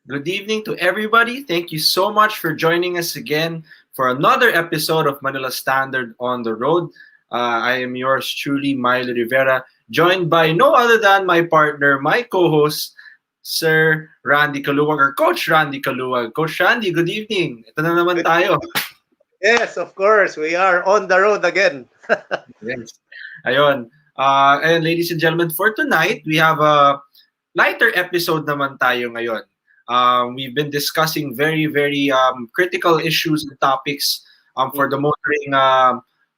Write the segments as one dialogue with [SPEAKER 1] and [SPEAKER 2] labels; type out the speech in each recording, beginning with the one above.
[SPEAKER 1] Good evening to everybody. Thank you so much for joining us again for another episode of Manila Standard on the Road. I am yours truly, Milo Rivera, joined by no other than my partner, my co-host, Sir Randy Caluag, or Coach Randy Caluag. Coach Randy, good evening. Ito na naman tayo.
[SPEAKER 2] Yes, of course. We are on the road again.
[SPEAKER 1] Yes. Ayun. And ladies and gentlemen, for tonight, we have a lighter episode naman tayo ngayon. We've been discussing very, very critical issues and topics for the motoring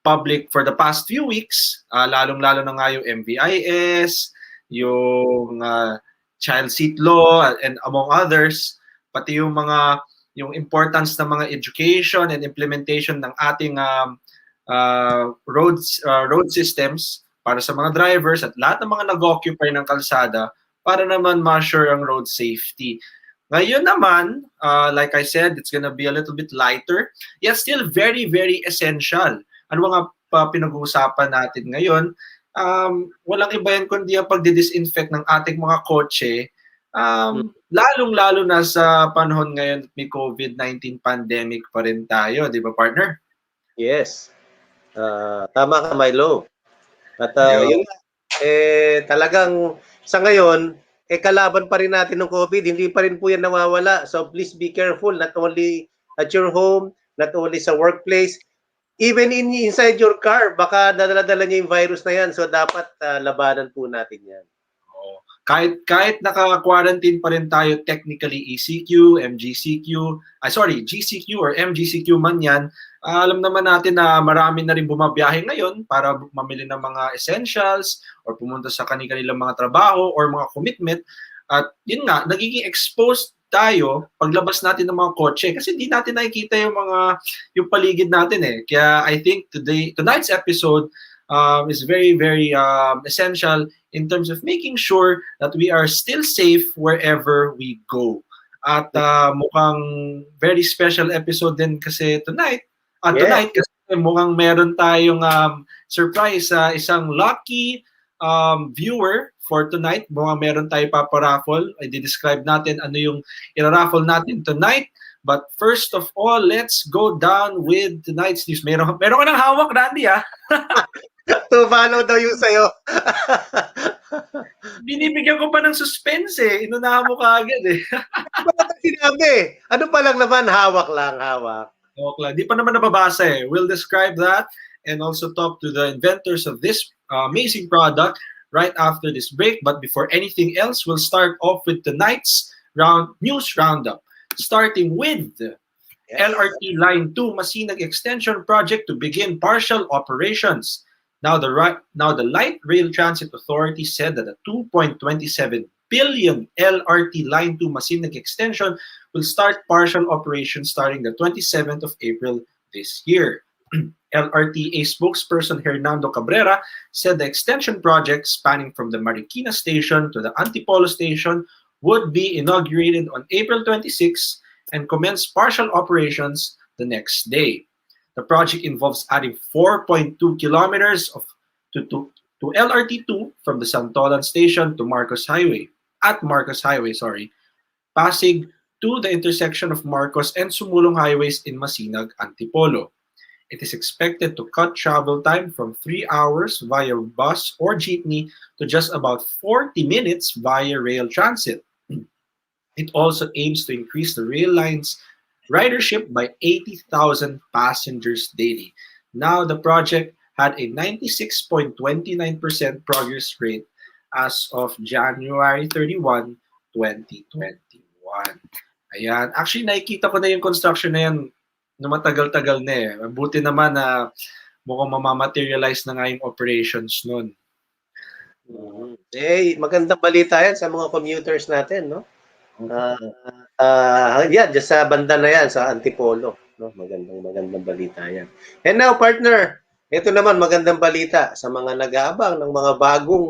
[SPEAKER 1] public for the past few weeks. Lalong-lalo na nga yung MVIS, yung child seat law, and among others, pati yung importance ng mga education and implementation ng ating road systems para sa mga drivers at lahat ng mga nag-occupy ng kalsada para naman ma-assure ang road safety. Ngayon naman, like I said, it's gonna be a little bit lighter, yet still very, very essential. Ano mga pinag-uusapan natin ngayon? Walang iba yan kundi ang pagdi-disinfect ng ating mga kotse, lalong-lalo na sa panahon ngayon may COVID-19 pandemic pa rin tayo, di ba partner?
[SPEAKER 2] Yes. Tama ka, Milo. At yun, talagang sa ngayon, kalaban pa rin natin ng COVID, hindi pa rin po yan nawawala. So please be careful, not only at your home, not only sa workplace, even inside your car, baka nadala-dala niya yung virus na yan. So dapat labanan po natin yan.
[SPEAKER 1] Kahit naka-quarantine pa rin tayo, technically ECQ, GCQ or MGCQ man yan, alam naman natin na marami na rin bumabiyahe ngayon para mamili ng mga essentials or pumunta sa kanilang mga trabaho or mga commitment. At yun nga, nagiging exposed tayo paglabas natin ng mga kotse kasi hindi natin nakikita yung paligid natin eh. Kaya I think tonight's episode is very, very essential in terms of making sure that we are still safe wherever we go. At mukhang very special episode din kasi tonight. Tonight kasi mukhang meron tayong surprise sa isang lucky viewer for tonight. Mukhang meron tayong paparaffle. I-describe natin ano yung iraraffle natin tonight. But first of all, let's go down with tonight's news. Meron ka ng hawak, Randy, ah.
[SPEAKER 2] To follow daw yung sayo.
[SPEAKER 1] Binibigyan ko pa ng suspense eh. Inunahan mo ka agad eh.
[SPEAKER 2] Sinabi. Ano pa lang naman, hawak lang, hawak.
[SPEAKER 1] Okay, di pa naman nababasa eh. We'll describe that and also talk to the inventors of this amazing product right after this break. But before anything else, we'll start off with tonight's news roundup. Starting with LRT Line 2 Masinag Extension Project to begin partial operations. Now the Light Rail Transit Authority said that a 2.27 billion LRT Line 2 Masinag extension will start partial operations starting the 27th of April this year. LRTA spokesperson Hernando Cabrera said the extension project spanning from the Marikina station to the Antipolo station would be inaugurated on April 26 and commence partial operations the next day. The project involves adding 4.2 kilometers to LRT2 from the Santolan station to Marcos Highway, passing to the intersection of Marcos and Sumulong highways in Masinag, Antipolo. It is expected to cut travel time from 3 hours via bus or jeepney to just about 40 minutes via rail transit. It also aims to increase the rail line's ridership by 80,000 passengers daily. Now, the project had a 96.29% progress rate as of January 31, 2021. Ayan. Actually, nakikita ko na yung construction na yan na matagal-tagal na eh. Buti naman na mukhang mamamaterialize na nga yung operations nun.
[SPEAKER 2] Eh, magandang balita yan sa mga commuters natin, no? Yan, just sa banda na yan, sa Antipolo. No? Magandang balita yan. And now, partner, ito naman magandang balita sa mga nag-aabang ng mga bagong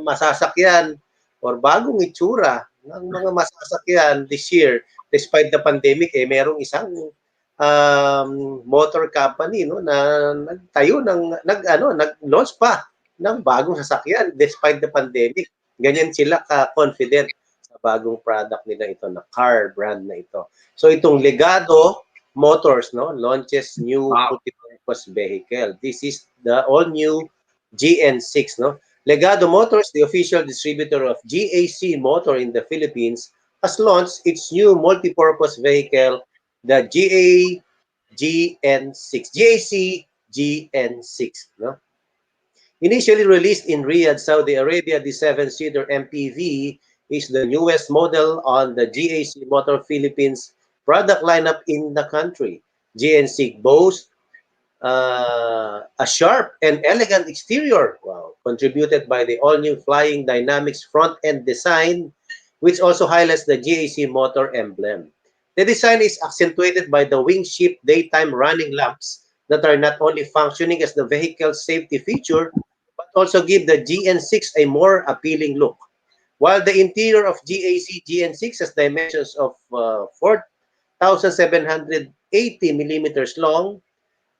[SPEAKER 2] masasakyan or bagong itsura ng mga masasakyan this year. Despite the pandemic, merong isang motor company no na nagtayo nag-launch pa ng bagong sasakyan despite the pandemic. Ganyan sila ka-confident sa bagong product nila ito na car brand na ito. So itong Legado Motors no launches new multi-purpose vehicle. This is the all-new GN6 no. Legado Motors, the official distributor of GAC Motor in the Philippines, has launched its new multi-purpose vehicle, the GAC GN6 no. Initially released in Riyadh, Saudi Arabia, the 7-seater MPV is the newest model on the GAC Motor Philippines product lineup in the country. GN6 boasts a sharp and elegant exterior, contributed by the all-new Flying Dynamics front-end design, which also highlights the GAC motor emblem. The design is accentuated by the wing-shift daytime running lamps that are not only functioning as the vehicle's safety feature, but also give the GN6 a more appealing look. While the interior of GAC GN6 has dimensions of 4,780 millimeters long,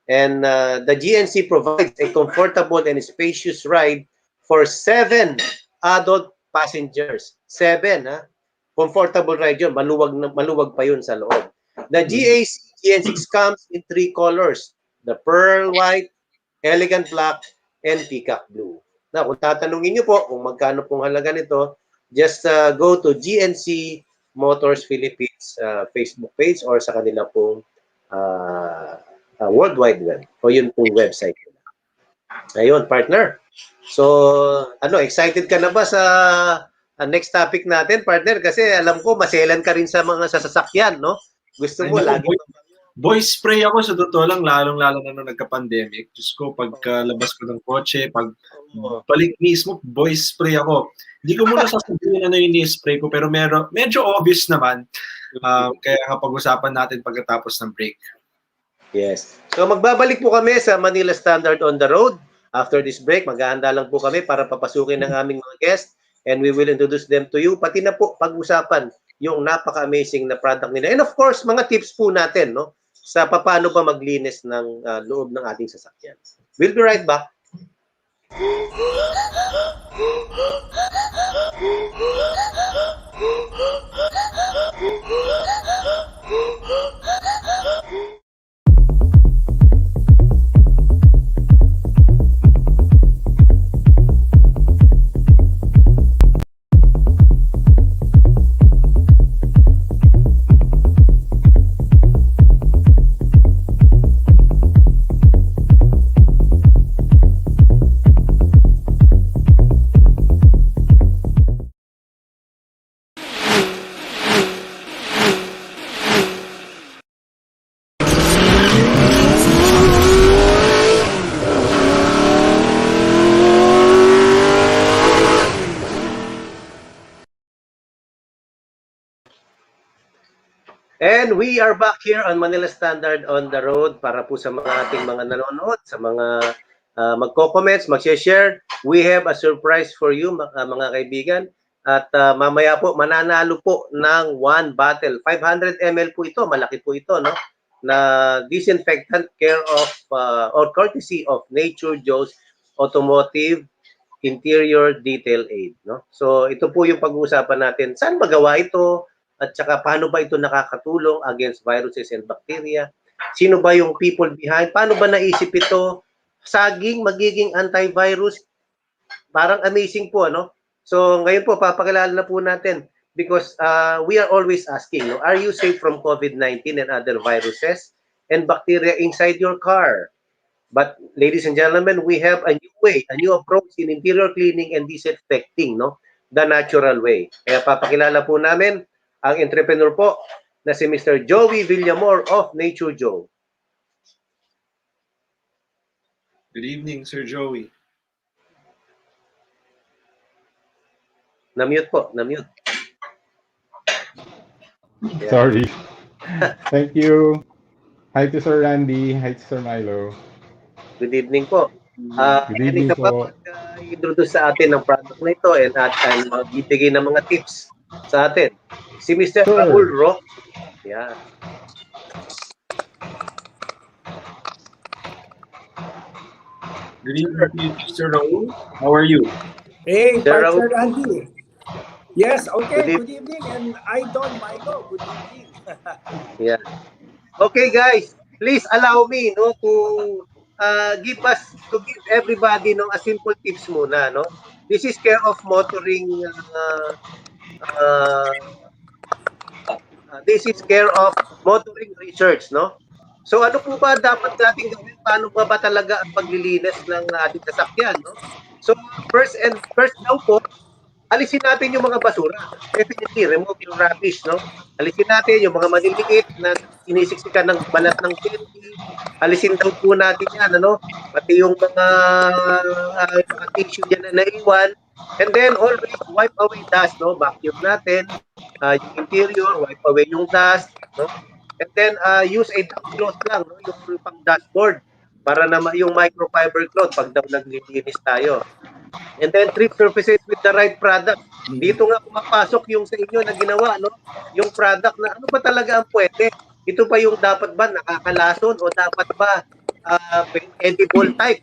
[SPEAKER 2] and the GNC provides a comfortable and spacious ride for 7 adult passengers. 7, ha? Comfortable ride yun. Maluwag pa yun sa loob. The GAC GN6 comes in 3 colors. The pearl white, elegant black, and peacock blue. Now, kung tatanungin nyo po kung magkano pong halaga nito, just go to GNC Motors Philippines Facebook page or sa kanila pong World Wide Web o yun pong website. Ayun, partner. So, excited ka na ba sa next topic natin, partner? Kasi alam ko, maselan ka rin sa mga sasakyan, no? Gusto mo, lagi
[SPEAKER 1] boy spray ako sa totoo lang, lalong-lalo na nung nagka-pandemic. Diyos ko, pagkalabas ko ng kotse, pag balik mismo, boy spray ako. Hindi ko muna sasabihin na ini-spray ko, pero medyo obvious naman. Kaya kapag-usapan natin pagkatapos ng break.
[SPEAKER 2] Yes. So magbabalik po kami sa Manila Standard on the Road. After this break, maghahanda lang po kami para papasukin ng aming mga guests and we will introduce them to you. Pati na po pag-usapan yung napaka-amazing na product nila. And of course, mga tips po natin no sa paano ba maglinis ng loob ng ating sasakyan. We'll be right back. And we are back here on Manila Standard on the Road para po sa mga ating mga nanonood, sa mga magko-comments, mag-share. We have a surprise for you, mga kaibigan. At mamaya po, mananalo po ng 1 bottle. 500 ml po ito, malaki po ito, no? Na disinfectant care of or courtesy of Nature Joe's Automotive Interior Detail Aid, no? So ito po yung pag-uusapan natin. Saan magawa ito? At saka paano ba ito nakakatulong against viruses and bacteria? Sino ba yung people behind? Paano ba naisip ito? Saging magiging antivirus? Parang amazing po, ano? So ngayon po papakilala na po natin because we are always asking, no, are you safe from COVID-19 and other viruses and bacteria inside your car? But ladies and gentlemen, we have a new way, a new approach in interior cleaning and disinfecting, no? The natural way. Kaya papakilala po namin ang entrepreneur po na si Mr. Joey Villamor of Nature Joe.
[SPEAKER 1] Good evening, Sir Joey.
[SPEAKER 2] Na-mute po, na-mute.
[SPEAKER 3] Yeah. Sorry. Thank you. Hi to Sir Randy. Hi to Sir Milo.
[SPEAKER 2] Good evening po.
[SPEAKER 3] Good evening
[SPEAKER 2] ka pa
[SPEAKER 3] po.
[SPEAKER 2] mag-introduce sa atin ng product na ito and magbibigay ng mga tips sa atin. Si Mr.
[SPEAKER 3] Sure.
[SPEAKER 2] Raul Roque. Yeah.
[SPEAKER 1] Good evening, Mr. Raul. How are you?
[SPEAKER 4] Hey,
[SPEAKER 2] Sir
[SPEAKER 4] partner
[SPEAKER 2] Raul.
[SPEAKER 4] Andy. Yes, okay.
[SPEAKER 2] Good
[SPEAKER 4] Good evening, and Idol Milo. Good evening.
[SPEAKER 2] Yeah. Okay, guys. Please allow me, no, to give everybody, no, a simple tips muna, no. This is care of motoring. This is care of motoring research, no. So ano po ba dapat natin gawin? Paano ba talaga ang paglilinis ng ating sasakyan, no? So first daw po, alisin natin yung mga basura. Definitely, remove yung rubbish, no? Alisin natin yung mga maliliit na inisiksikan ng balat ng candy. Alisin daw po natin yan, ano? Pati yung mga tissue dyan na naiwan. And then, always wipe away dust, no? Vacuum natin. Yung interior, wipe away yung dust, no? And then, use a damp cloth lang, no? Yung pang dashboard. Para na yung microfiber cloth pag daw naglilinis tayo. And then treat surfaces with the right product. Dito nga pumapasok yung sa inyo na ginawa, no? Yung product na ano ba talaga ang pwede? Ito pa yung dapat ba nakakalason o dapat ba edible type?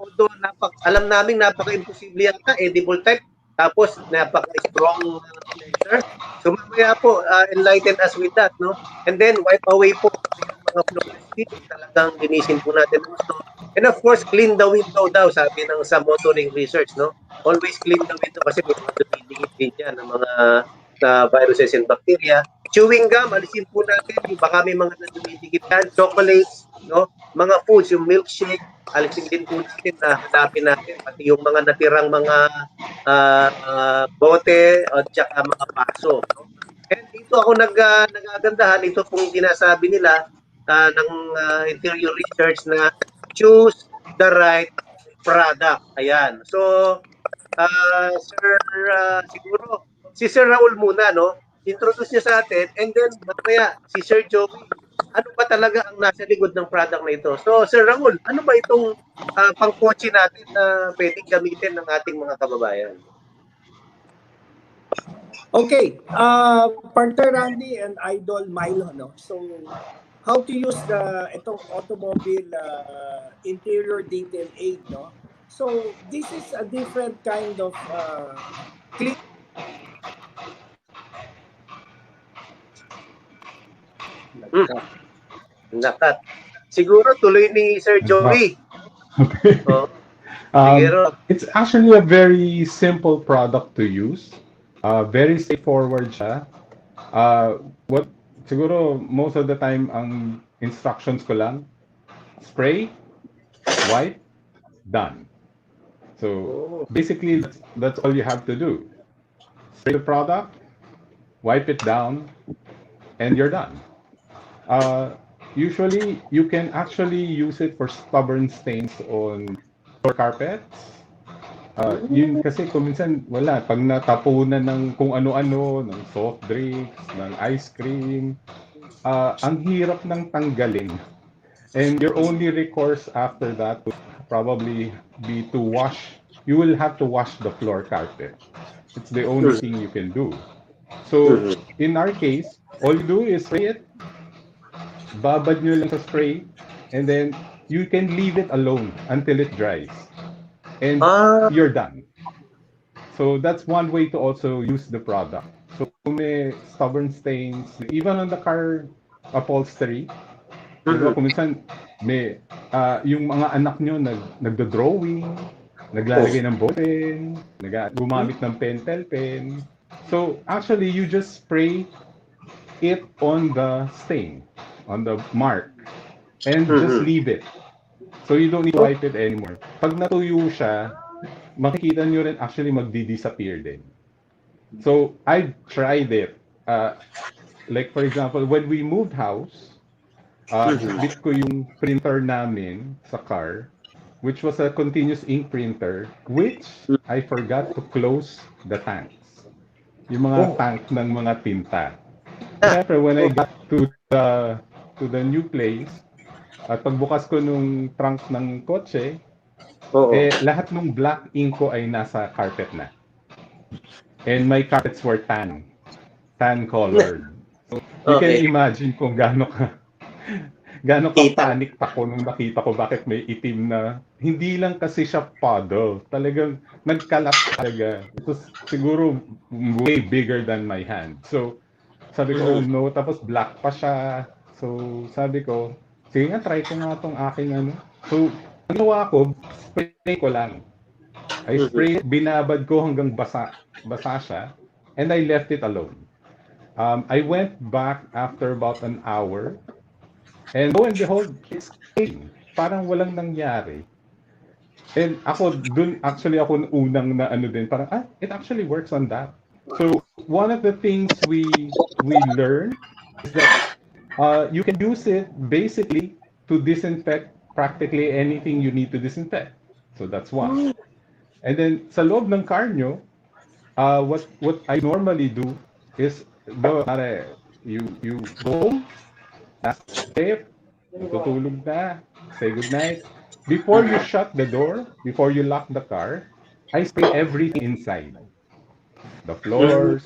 [SPEAKER 2] Although alam namin napaka-imposible yata edible type tapos napaka-strong pleasure. So mamaya po enlighten us with that, no? And then wipe away po yung mga fluorescent talagang linisin po natin gusto. And of course, clean the window daw, sabi ng sa motoring research, no? Always clean the window kasi may mga dumidikit din dyan ng mga viruses and bacteria. Chewing gum, alisin po natin, baka may mga dumidikit yan. Chocolates, no? Mga foods, yung milkshake, alisin din po natin, hanapin natin. Pati yung mga natirang mga bote at saka mga paso, no? And dito ako nagagandahan, ito pong sinasabi nila ng interior research na choose the right product. Ayan. So, Sir, siguro, si Sir Raul muna, no? Introduce niya sa atin and then mamaya si Sir Joey, ano ba talaga ang nasa likod ng product na ito? So, Sir Raul, ano ba itong pang-kotse natin na pwedeng gamitin ng ating mga kababayan?
[SPEAKER 4] Okay, partner Randy and Idol Milo, no? So, how to use itong automobile interior detail aid, no? So, this is a different kind of clean.
[SPEAKER 2] Nakat. Siguro tuloy ni Sir Joey.
[SPEAKER 3] Okay.
[SPEAKER 2] Oh,
[SPEAKER 3] it's actually a very simple product to use. Very straightforward siya. What siguro most of the time ang instructions ko lang, spray, wipe, done. So basically that's all you have to do. Spray the product, wipe it down, and you're done. Usually you can actually use it for stubborn stains on floor carpets. Yun kasi kung minsan wala, pag natapunan ng kung ano-ano, ng soft drinks, ng ice cream, ang hirap ng tanggalin. And your only recourse after that would probably be to wash. You will have to wash the floor carpet. It's the only thing you can do. So, in our case, all you do is spray it, babad nyo lang sa spray, and then you can leave it alone until it dries. And
[SPEAKER 2] Ah,
[SPEAKER 3] you're done. So that's one way to also use the product. So kung may stubborn stains, even on the car upholstery, di ba, kung minsan may, yung mga anak nyo nagdo-drawing, naglalagay ng ballpen, gumamit ng pentel pen. So actually, you just spray it on the stain, on the mark, and just leave it. So you don't need to wipe it anymore. Pag natuyo siya, makikita nyo rin actually magdi-disappear din. So I tried it. Like for example, when we moved house, bit ko yung printer namin sa car, which was a continuous ink printer, which I forgot to close the tanks. Yung mga tank ng mga tinta. Siyempre, when I got to the new place, at pagbukas ko nung trunk ng kotse, lahat ng black ink ko ay nasa carpet na. And my carpets were tan colored. So you can imagine kung gaano ka panic ako nung nakita ko bakit may itim na, hindi lang kasi siya puddle. Talagang nagkalat talaga. It was siguro way bigger than my hand. So sabi ko, oh no, tapos black pa siya. So sabi ko, sige nga, try ko nga tong aking ano. So ang ginawa ko, spray ko lang. I spray, binabad ko hanggang basa siya, and I left it alone. I went back after about an hour, and lo and behold, it's clean. Parang walang nangyari. And actually ako unang na ano din, parang, it actually works on that. So, one of the things we learn is that you can use it basically to disinfect practically anything you need to disinfect. So, that's one. And then, sa loob ng car nyo, what I normally do is, you go home, last step, tutulog na, say goodnight. Before you shut the door, before you lock the car, I spray everything inside. The floors,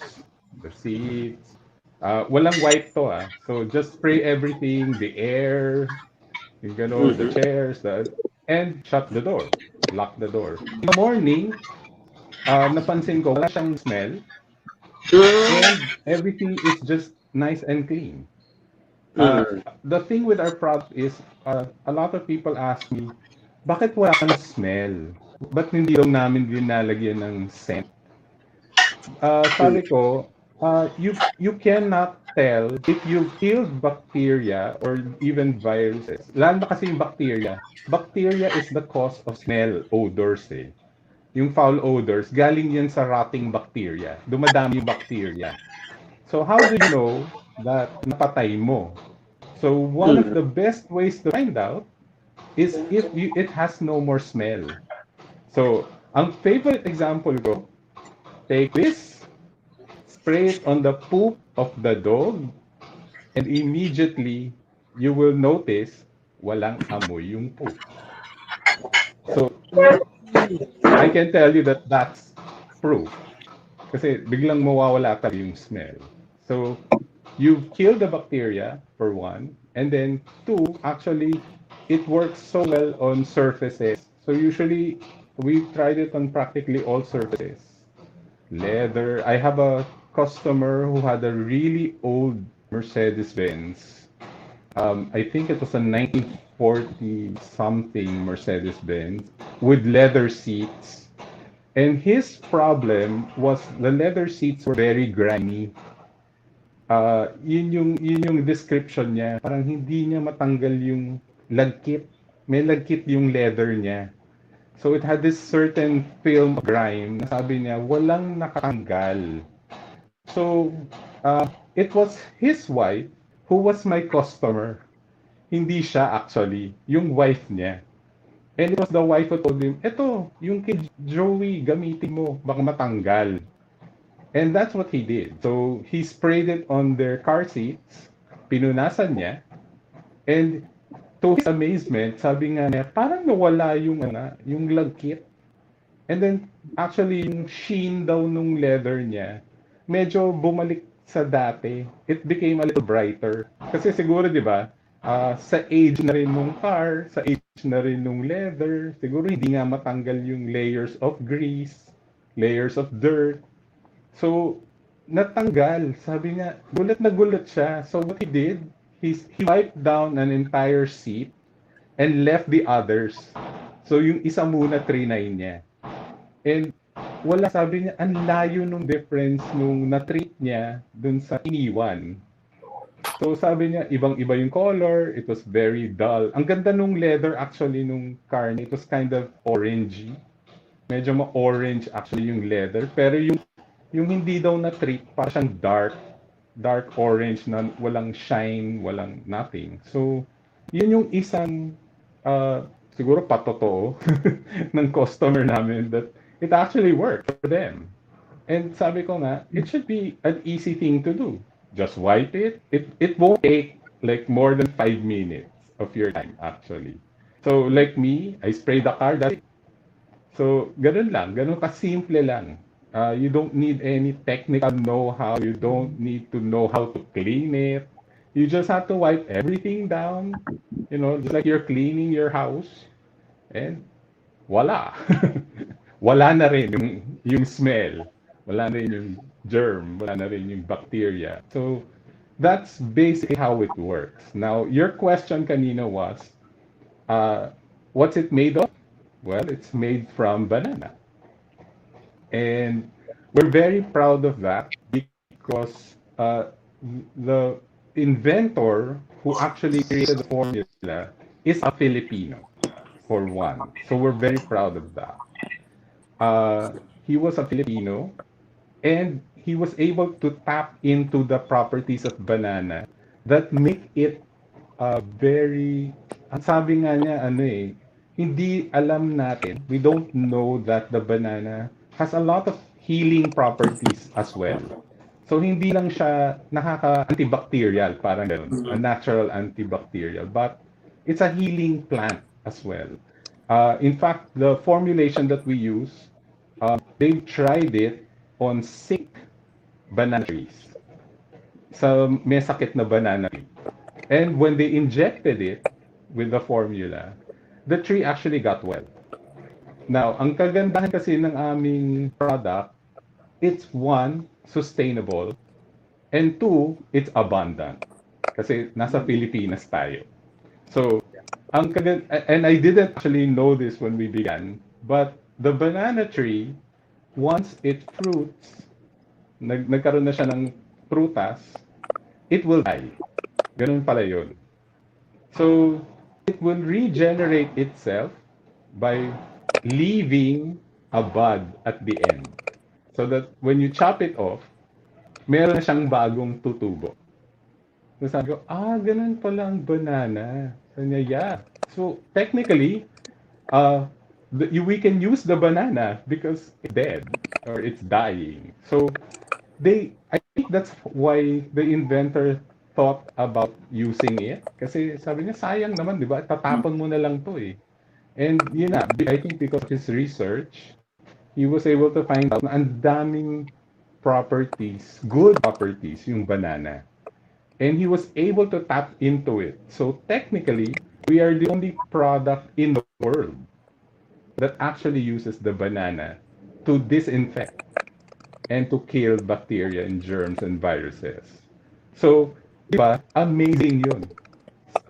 [SPEAKER 3] the seats. Walang wipe to So just spray everything, the air, the chairs, and shut the door. Lock the door. In the morning, napansin ko, wala siyang smell, and everything is just nice and clean. The thing with our product is, a lot of people ask me, bakit wala kang smell? Ba't hindi daw namin dinalagyan ng scent? Sabi ko, you cannot tell if you've killed bacteria or even viruses. Lalo na kasi yung bacteria. Bacteria is the cause of smell, odors eh. Yung foul odors, galing yan sa rotting bacteria. Dumadami yung bacteria. So how do you know that napatay mo? So one of the best ways to find out is if it has no more smell. So ang favorite example ko, take this, spray it on the poop of the dog, and immediately you will notice walang amoy yung poop. So I can tell you that that's proof. Kasi biglang mawawala talaga yung smell. So you've killed the bacteria, for one, and then two, actually, it works so well on surfaces. So usually, we've tried it on practically all surfaces. Leather. I have a customer who had a really old Mercedes-Benz. I think it was a 1940 something Mercedes-Benz with leather seats. And his problem was the leather seats were very grimy. Yun yung description niya. Parang hindi niya matanggal yung lagkit. May lagkit yung leather niya. So it had this certain film of grime na sabi niya, walang nakatanggal. So it was his wife who was my customer. Hindi siya actually, yung wife niya. And it was the wife who told him, eto, yung kay Joey, gamitin mo, baka matanggal. And that's what he did. So he sprayed it on their car seats, pinunasan niya, and to his amazement, sabi nga niya, parang nawala yung lagkit. And then, actually, yung sheen daw nung leather niya, medyo bumalik sa dati. It became a little brighter. Kasi siguro, di ba, sa age na rin nung car, sa age na rin nung leather, siguro hindi nga matanggal yung layers of grease, layers of dirt. So, natanggal. Sabi niya, gulat na gulat siya. So, what he did, he wiped down an entire seat and left the others. So, yung isa muna, trinay niya. And wala, sabi niya, ang layo nung difference nung na-treat niya dun sa iniwan. So sabi niya, ibang-iba yung color, it was very dull. Ang ganda nung leather actually nung car niya, it was kind of orangey. Medyo ma-orange actually yung leather. Pero yung hindi daw na-treat, parang siyang dark orange na walang shine, walang nothing. So, yun yung isang siguro patotoo ng customer namin that it actually worked for them. And sabi ko nga, it should be an easy thing to do. Just wipe it. It won't take like more than 5 minutes of your time actually. So like me, I spray the car. That's it. So ganun lang, ganun kasimple lang. You don't need any technical know-how. You don't need to know how to clean it. You just have to wipe everything down, just like you're cleaning your house. And wala. Wala na rin yung smell. Wala na rin yung germ. Wala na rin yung bacteria. So, that's basically how it works. Now, your question kanina was, what's it made of? Well, it's made from banana. And we're very proud of that because the inventor who actually created the formula is a Filipino, for one. So we're very proud of that. He was a Filipino and he was able to tap into the properties of banana that make it very, ang sabi nga niya, hindi alam natin, we don't know that the banana has a lot of healing properties as well. So hindi lang siya antibacterial, parang ganun, a natural antibacterial, but it's a healing plant as well. In fact, the formulation that we use, they've tried it on sick banana trees. Sa may sakit na banana tree. And when they injected it with the formula, the tree actually got well. Now, ang kagandahan kasi ng aming product, it's one, sustainable, and two, it's abundant. Kasi nasa Pilipinas tayo. So, and I didn't actually know this when we began, but the banana tree, once it fruits, nagkaroon na siya ng prutas, it will die. Ganun pala yun. So, it will regenerate itself by leaving a bud at the end. So that when you chop it off, meron na siyang bagong tutubo. So sabi ko, ganun pala ang banana. So niya, yeah. So technically, we can use the banana because it's dead or it's dying. So I think that's why the inventor thought about using it. Kasi sabi niya, sayang naman, di ba? Tatapon mo na lang to eh. And yun na, I think because of his research, he was able to find out na ang daming properties, good properties, yung banana. And he was able to tap into it. So technically, we are the only product in the world that actually uses the banana to disinfect and to kill bacteria and germs and viruses. So, diba, amazing yun.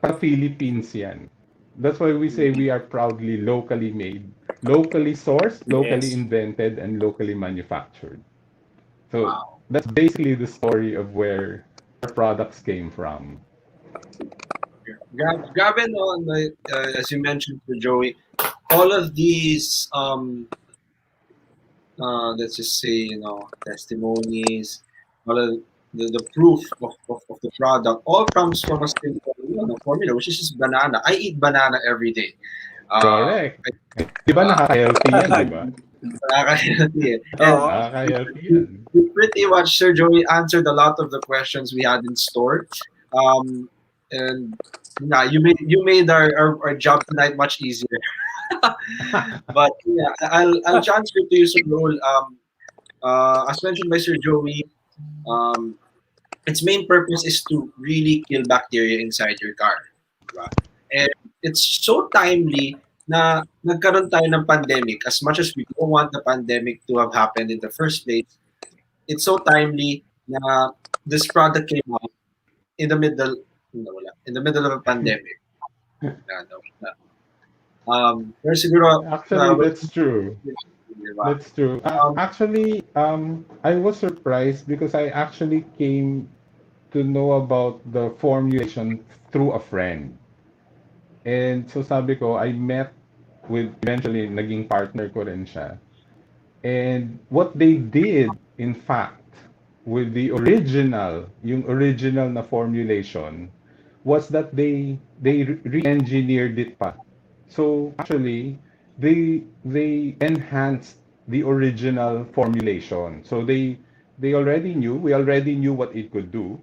[SPEAKER 3] Sa Philippines yan. That's why we say we are proudly locally made, locally sourced, locally invented, and locally manufactured. So, that's basically the story of where our products came from.
[SPEAKER 1] Gavin, as you mentioned to Joey, all of these, let's just say, testimonies, all of the proof of the product, all comes from a simple formula, which is just banana. I eat banana every day.
[SPEAKER 3] Correct. Di ba nakaka-healthy yan, di ba?
[SPEAKER 1] Nakaka-healthy eh.
[SPEAKER 3] Nakaka-healthy yan.
[SPEAKER 1] We pretty much, Sir Joey, answered a lot of the questions we had in store. And yeah, you made our job tonight much easier. But yeah, I'll transfer to you, Sir Role. As mentioned by Sir Joey, um, its main purpose is to really kill bacteria inside your car. Diba? And it's so timely na nagkaroon tayo ng pandemic. As much as we don't want the pandemic to have happened in the first place, it's so timely na this product came out in the middle, in the middle of a pandemic. Na, no, na. Pero siguro,
[SPEAKER 3] Actually,
[SPEAKER 1] well,
[SPEAKER 3] that's true.
[SPEAKER 1] diba?
[SPEAKER 3] That's true.
[SPEAKER 1] Um,
[SPEAKER 3] Actually, I was surprised because I actually came to know about the formulation through a friend. And so sabi ko, I met with, eventually, naging partner ko rin siya. And what they did, in fact, with the original, yung original na formulation, was that they re-engineered it pa. So actually, they enhanced the original formulation. So they already knew, we already knew what it could do.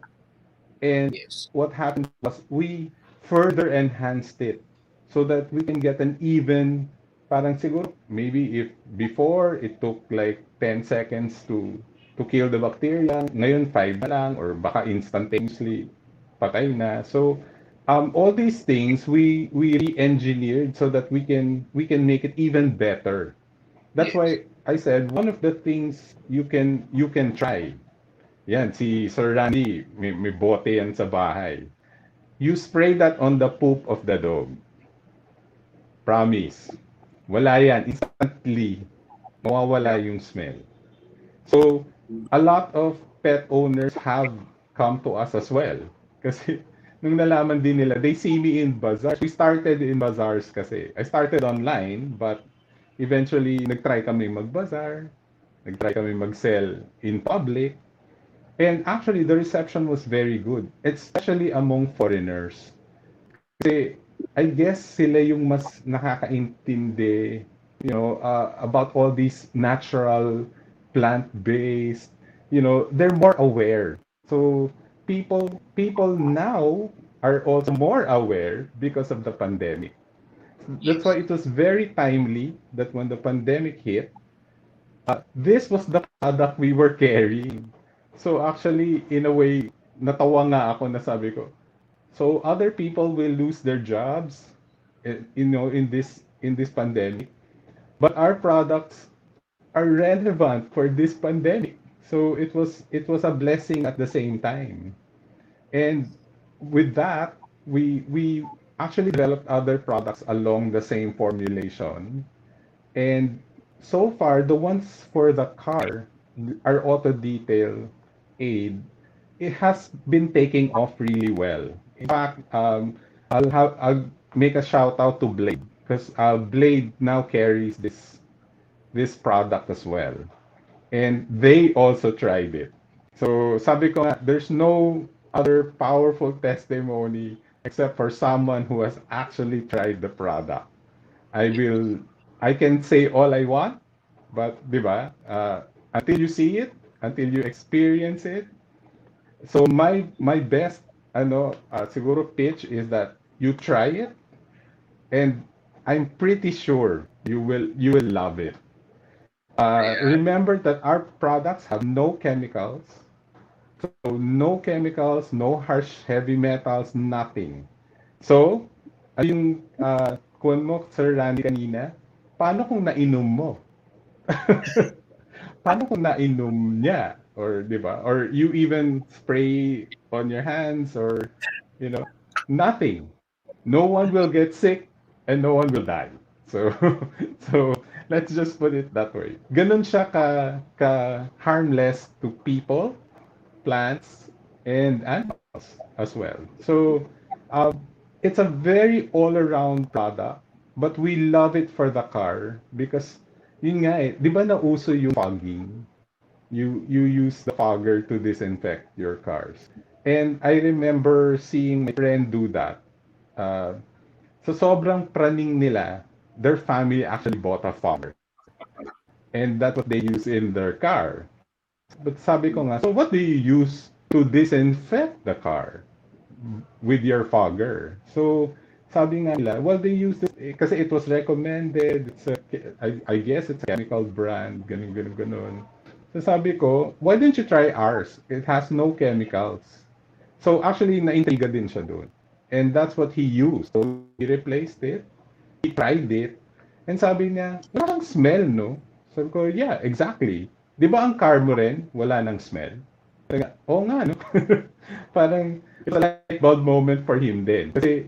[SPEAKER 3] And
[SPEAKER 1] yes.
[SPEAKER 3] what happened was we further enhanced it so that we can get an even, parang siguro, maybe if before it took like 10 seconds to kill the bacteria, ngayon 5 na lang or baka instantaneously patay na. So all these things we re-engineered so that we can make it even better. That's
[SPEAKER 1] Yes.
[SPEAKER 3] why I said one of the things you can try. Yan, si Sir Randy, may bote yan sa bahay. You spray that on the poop of the dog. Promise. Wala yan. Instantly, mawawala
[SPEAKER 1] Yeah.
[SPEAKER 3] yung smell. So, a lot of pet owners have come to us as well. Kasi, nung nalaman din nila, they see me in bazaars. We started in bazaars kasi. I started online, but eventually, nag-try kami mag-bazaar. Nag-try kami mag-sell in public. And actually, the reception was very good, especially among foreigners. Kasi I guess sila yung mas nakakaintindi, about all these natural, plant-based, they're more aware. So people now are also more aware because of the pandemic. That's
[SPEAKER 1] Yes.
[SPEAKER 3] why it was very timely that when the pandemic hit, this was the product we were carrying. So actually, in a way, natawa nga ako na sabi ko, so other people will lose their jobs, in this pandemic, but our products are relevant for this pandemic. So it was a blessing at the same time. And with that, we actually developed other products along the same formulation. And so far, the ones for the car, our auto detail aid, it has been taking off really well. In fact, I'll make a shout out to Blade because Blade now carries this product as well, and they also tried it. So sabi ko nga, there's no other powerful testimony except for someone who has actually tried the product. I will I can say all I want, but 'di ba? Until you see it, until you experience it. So my best siguro pitch is that you try it, and I'm pretty sure you will love it.
[SPEAKER 1] Yeah.
[SPEAKER 3] Remember that our products have no chemicals. So no chemicals, no harsh heavy metals, nothing. So, yung kuwan mo, Sir Randy, kanina, paano kung nainom mo? Paano kung nainom niya? Or, di ba? Or you even spray on your hands or, nothing. No one will get sick and no one will die. So, so let's just put it that way. Ganun siya ka harmless to people, plants, and animals as well. So, it's a very all-around product, but we love it for the car because yun nga di ba nauso yung fogging? You use the fogger to disinfect your cars. And I remember seeing my friend do that. Uh, so sobrang praning nila, their family actually bought a fogger. And that's what they use in their car. But sabi ko nga, so what do you use to disinfect the car with your fogger? So sabi nga nila, well, they use it kasi it was recommended. I guess it's a chemical brand, ganun, ganun, ganun. So sabi ko, why don't you try ours? It has no chemicals. So actually, naintriga din siya doon. And that's what he used. So he replaced it. He tried it. And sabi niya, wala kang smell, no? Sabi ko, yeah, exactly. Di ba ang car mo rin, wala nang smell? Sabi nga, oo nga, no? Parang, it's a light bulb moment for him din. Kasi,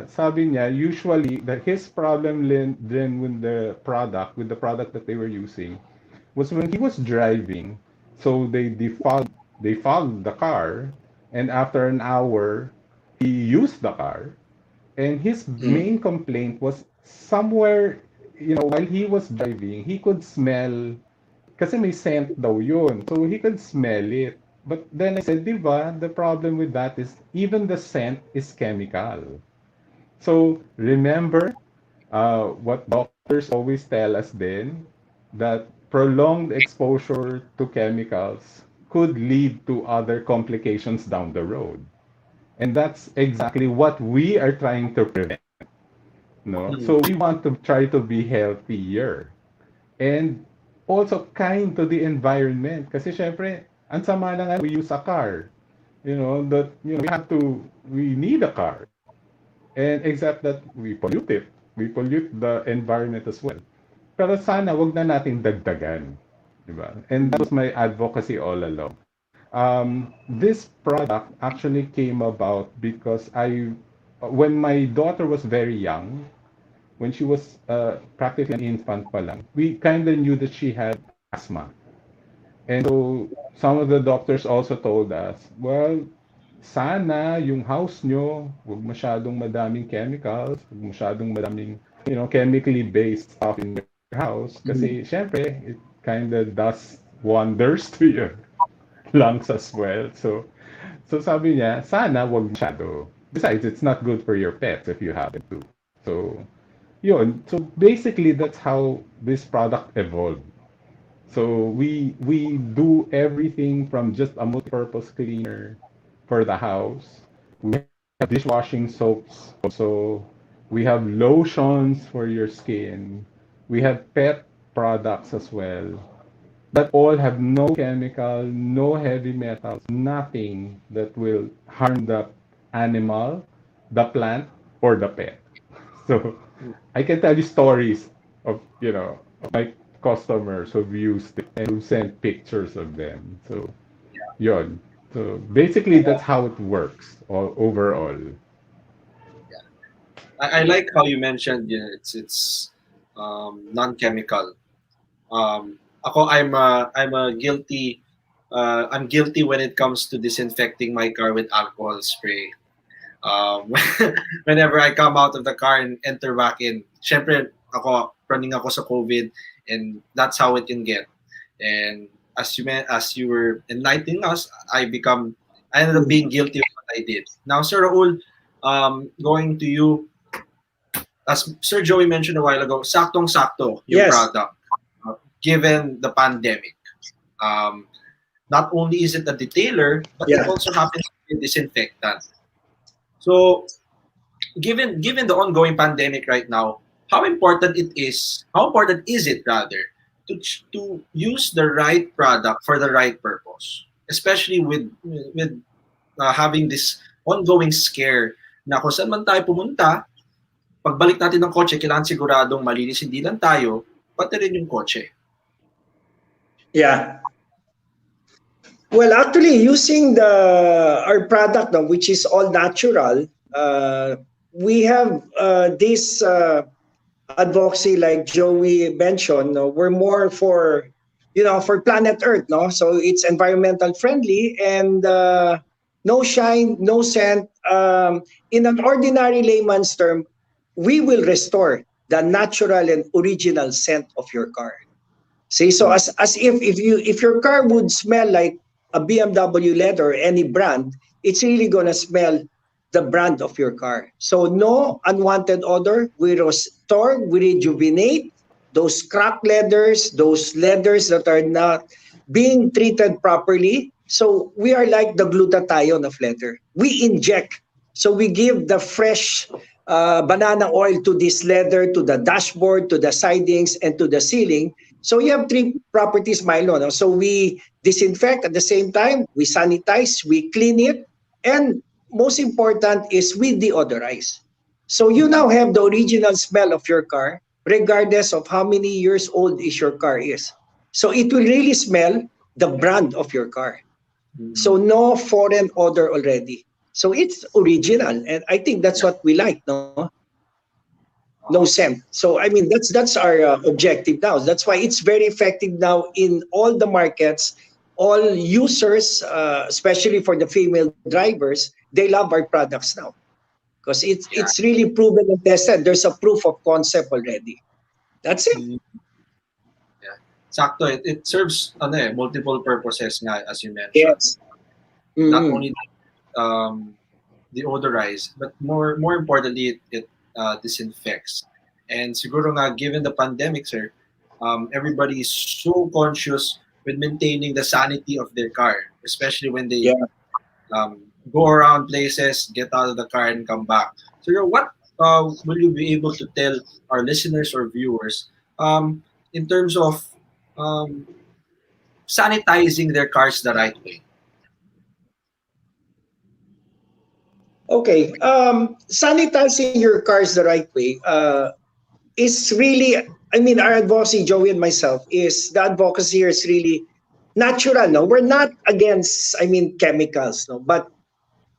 [SPEAKER 3] sabi niya, usually, his problem then with the product that they were using, was when he was driving, so they followed the car, and after an hour, he used the car, and his main complaint was somewhere, while he was driving, he could smell, kasi may scent daw yun, so he could smell it. But then I said, diba, the problem with that is even the scent is chemical. So remember what doctors always tell us then, that prolonged exposure to chemicals could lead to other complications down the road. And that's exactly what we are trying to prevent. No? So we want to try to be healthier and also kind to the environment. Kasi syempre, ang sama na nga, we use a car. We need a car. And except that we pollute it. We pollute the environment as well. Pero sana wag na nating dagdagan. Diba? And that was my advocacy all along. This product actually came about because when my daughter was very young, when she was practically an infant pa lang, we kind of knew that she had asthma. And so some of the doctors also told us, well, sana yung house nyo, huwag masyadong madaming chemicals, huwag masyadong madaming, chemically based stuff in your house. Kasi, syempre, it kind of does wonders to your lungs as well. So sabi niya, sana huwag masyado. Besides, it's not good for your pets if you have them too. So, yun. So, basically, that's how this product evolved. So we do everything from just a multi-purpose cleaner for the house. We have dishwashing soaps. Also, we have lotions for your skin. We have pet products as well. That all have no chemical, no heavy metals, nothing that will harm the animal, the plant, or the pet. So I can tell you stories of my customers who've used it and who sent pictures of them. So yun. So basically that's how it works overall.
[SPEAKER 1] I like how you mentioned it's non-chemical. Ako I'm guilty when it comes to disinfecting my car with alcohol spray. Um, Whenever I come out of the car and enter back in, syempre running ako sa COVID, and that's how it can get. And as you were enlightening us, I ended up being guilty of what I did. Now, Sir Raul, going to you, as Sir Joey mentioned a while ago, saktong-sakto yung
[SPEAKER 4] Yes.
[SPEAKER 1] product, given the pandemic. Not only is it a detailer, but it
[SPEAKER 4] Yeah.
[SPEAKER 1] also happens to be a disinfectant. So, given the ongoing pandemic right now, how important is it rather to use the right product for the right purpose, especially with having this ongoing scare na kung saan man tayo pumunta, pagbalik natin ng kotse, kailangan siguradong malinis hindi lang tayo, pati rin yung kotse.
[SPEAKER 4] Yeah. Well, actually, using our product, which is all natural, we have this advocacy, like Joey mentioned. We're more for planet Earth, no? So it's environmental friendly and no shine, no scent. In an ordinary layman's term, we will restore the natural and original scent of your car. See, so as if your car would smell like a BMW leather or any brand, it's really gonna smell the brand of your car. So no unwanted odor. We restore, we rejuvenate those cracked leathers, those leathers that are not being treated properly. So we are like the glutathione of leather. We inject. So we give the fresh banana oil to this leather, to the dashboard, to the sidings, and to the ceiling. So you have three properties, Milo. No? So we disinfect at the same time, we sanitize, we clean it, and most important is we deodorize. So you now have the original smell of your car, regardless of how many years old is your car is. So it will really smell the brand of your car. So no foreign odor already. So it's original, and I think that's what we like, no? No scent. So I mean, that's our objective now. That's why it's very effective now in all the markets. All users, especially for the female drivers, they love our products now because
[SPEAKER 1] Yeah.
[SPEAKER 4] it's really proven and tested. There's a proof of concept already. That's it.
[SPEAKER 1] Mm, yeah. Sakto, it serves multiple purposes nga, as you mentioned.
[SPEAKER 4] Yes.
[SPEAKER 1] Not
[SPEAKER 4] Mm.
[SPEAKER 1] only deodorize, but more importantly, it disinfects. And siguro nga, given the pandemic, sir, everybody is so conscious with maintaining the sanity of their car, especially when they
[SPEAKER 4] Yeah.
[SPEAKER 1] go around places, get out of the car, and come back. So, what will you be able to tell our listeners or viewers in terms of um, sanitizing their cars the right way?
[SPEAKER 4] Okay. Sanitizing your cars the right way is really, I mean, our advocacy, Joey and myself, is the advocacy here is really natural. No, we're not against, I mean, chemicals. No, but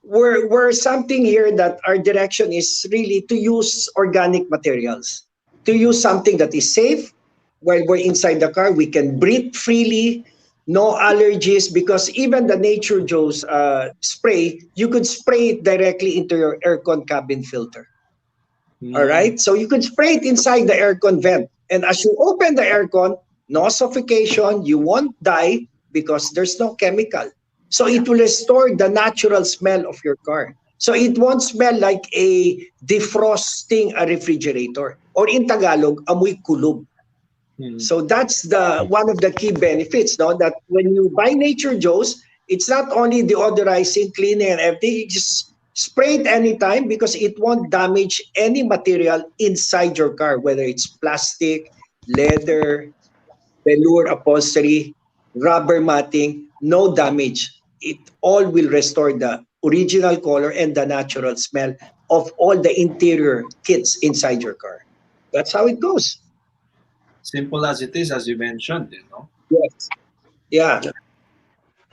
[SPEAKER 4] we're something here that our direction is really to use organic materials, to use something that is safe while we're inside the car. We can breathe freely, no allergies, because even the Nature Joe's spray, you could spray it directly into your aircon cabin filter. All
[SPEAKER 1] Mm,
[SPEAKER 4] right. So you could spray it inside the aircon vent. And as you open the aircon, no suffocation, you won't die because there's no chemical. So
[SPEAKER 1] yeah.
[SPEAKER 4] it will restore the natural smell of your car. So it won't smell like a defrosting a refrigerator. Or in Tagalog, amoy kulog.
[SPEAKER 1] Mm,
[SPEAKER 4] So that's the one of the key benefits, no? That when you buy Nature Joe's, it's not only deodorizing, cleaning, and everything. You just spray it anytime because it won't damage any material inside your car, whether it's plastic, leather, velour upholstery, rubber matting, no damage. It all will restore the original color and the natural smell of all the interior kits inside your car. That's how it goes.
[SPEAKER 1] simple as it is, as you mentioned,
[SPEAKER 4] Yes. Yeah.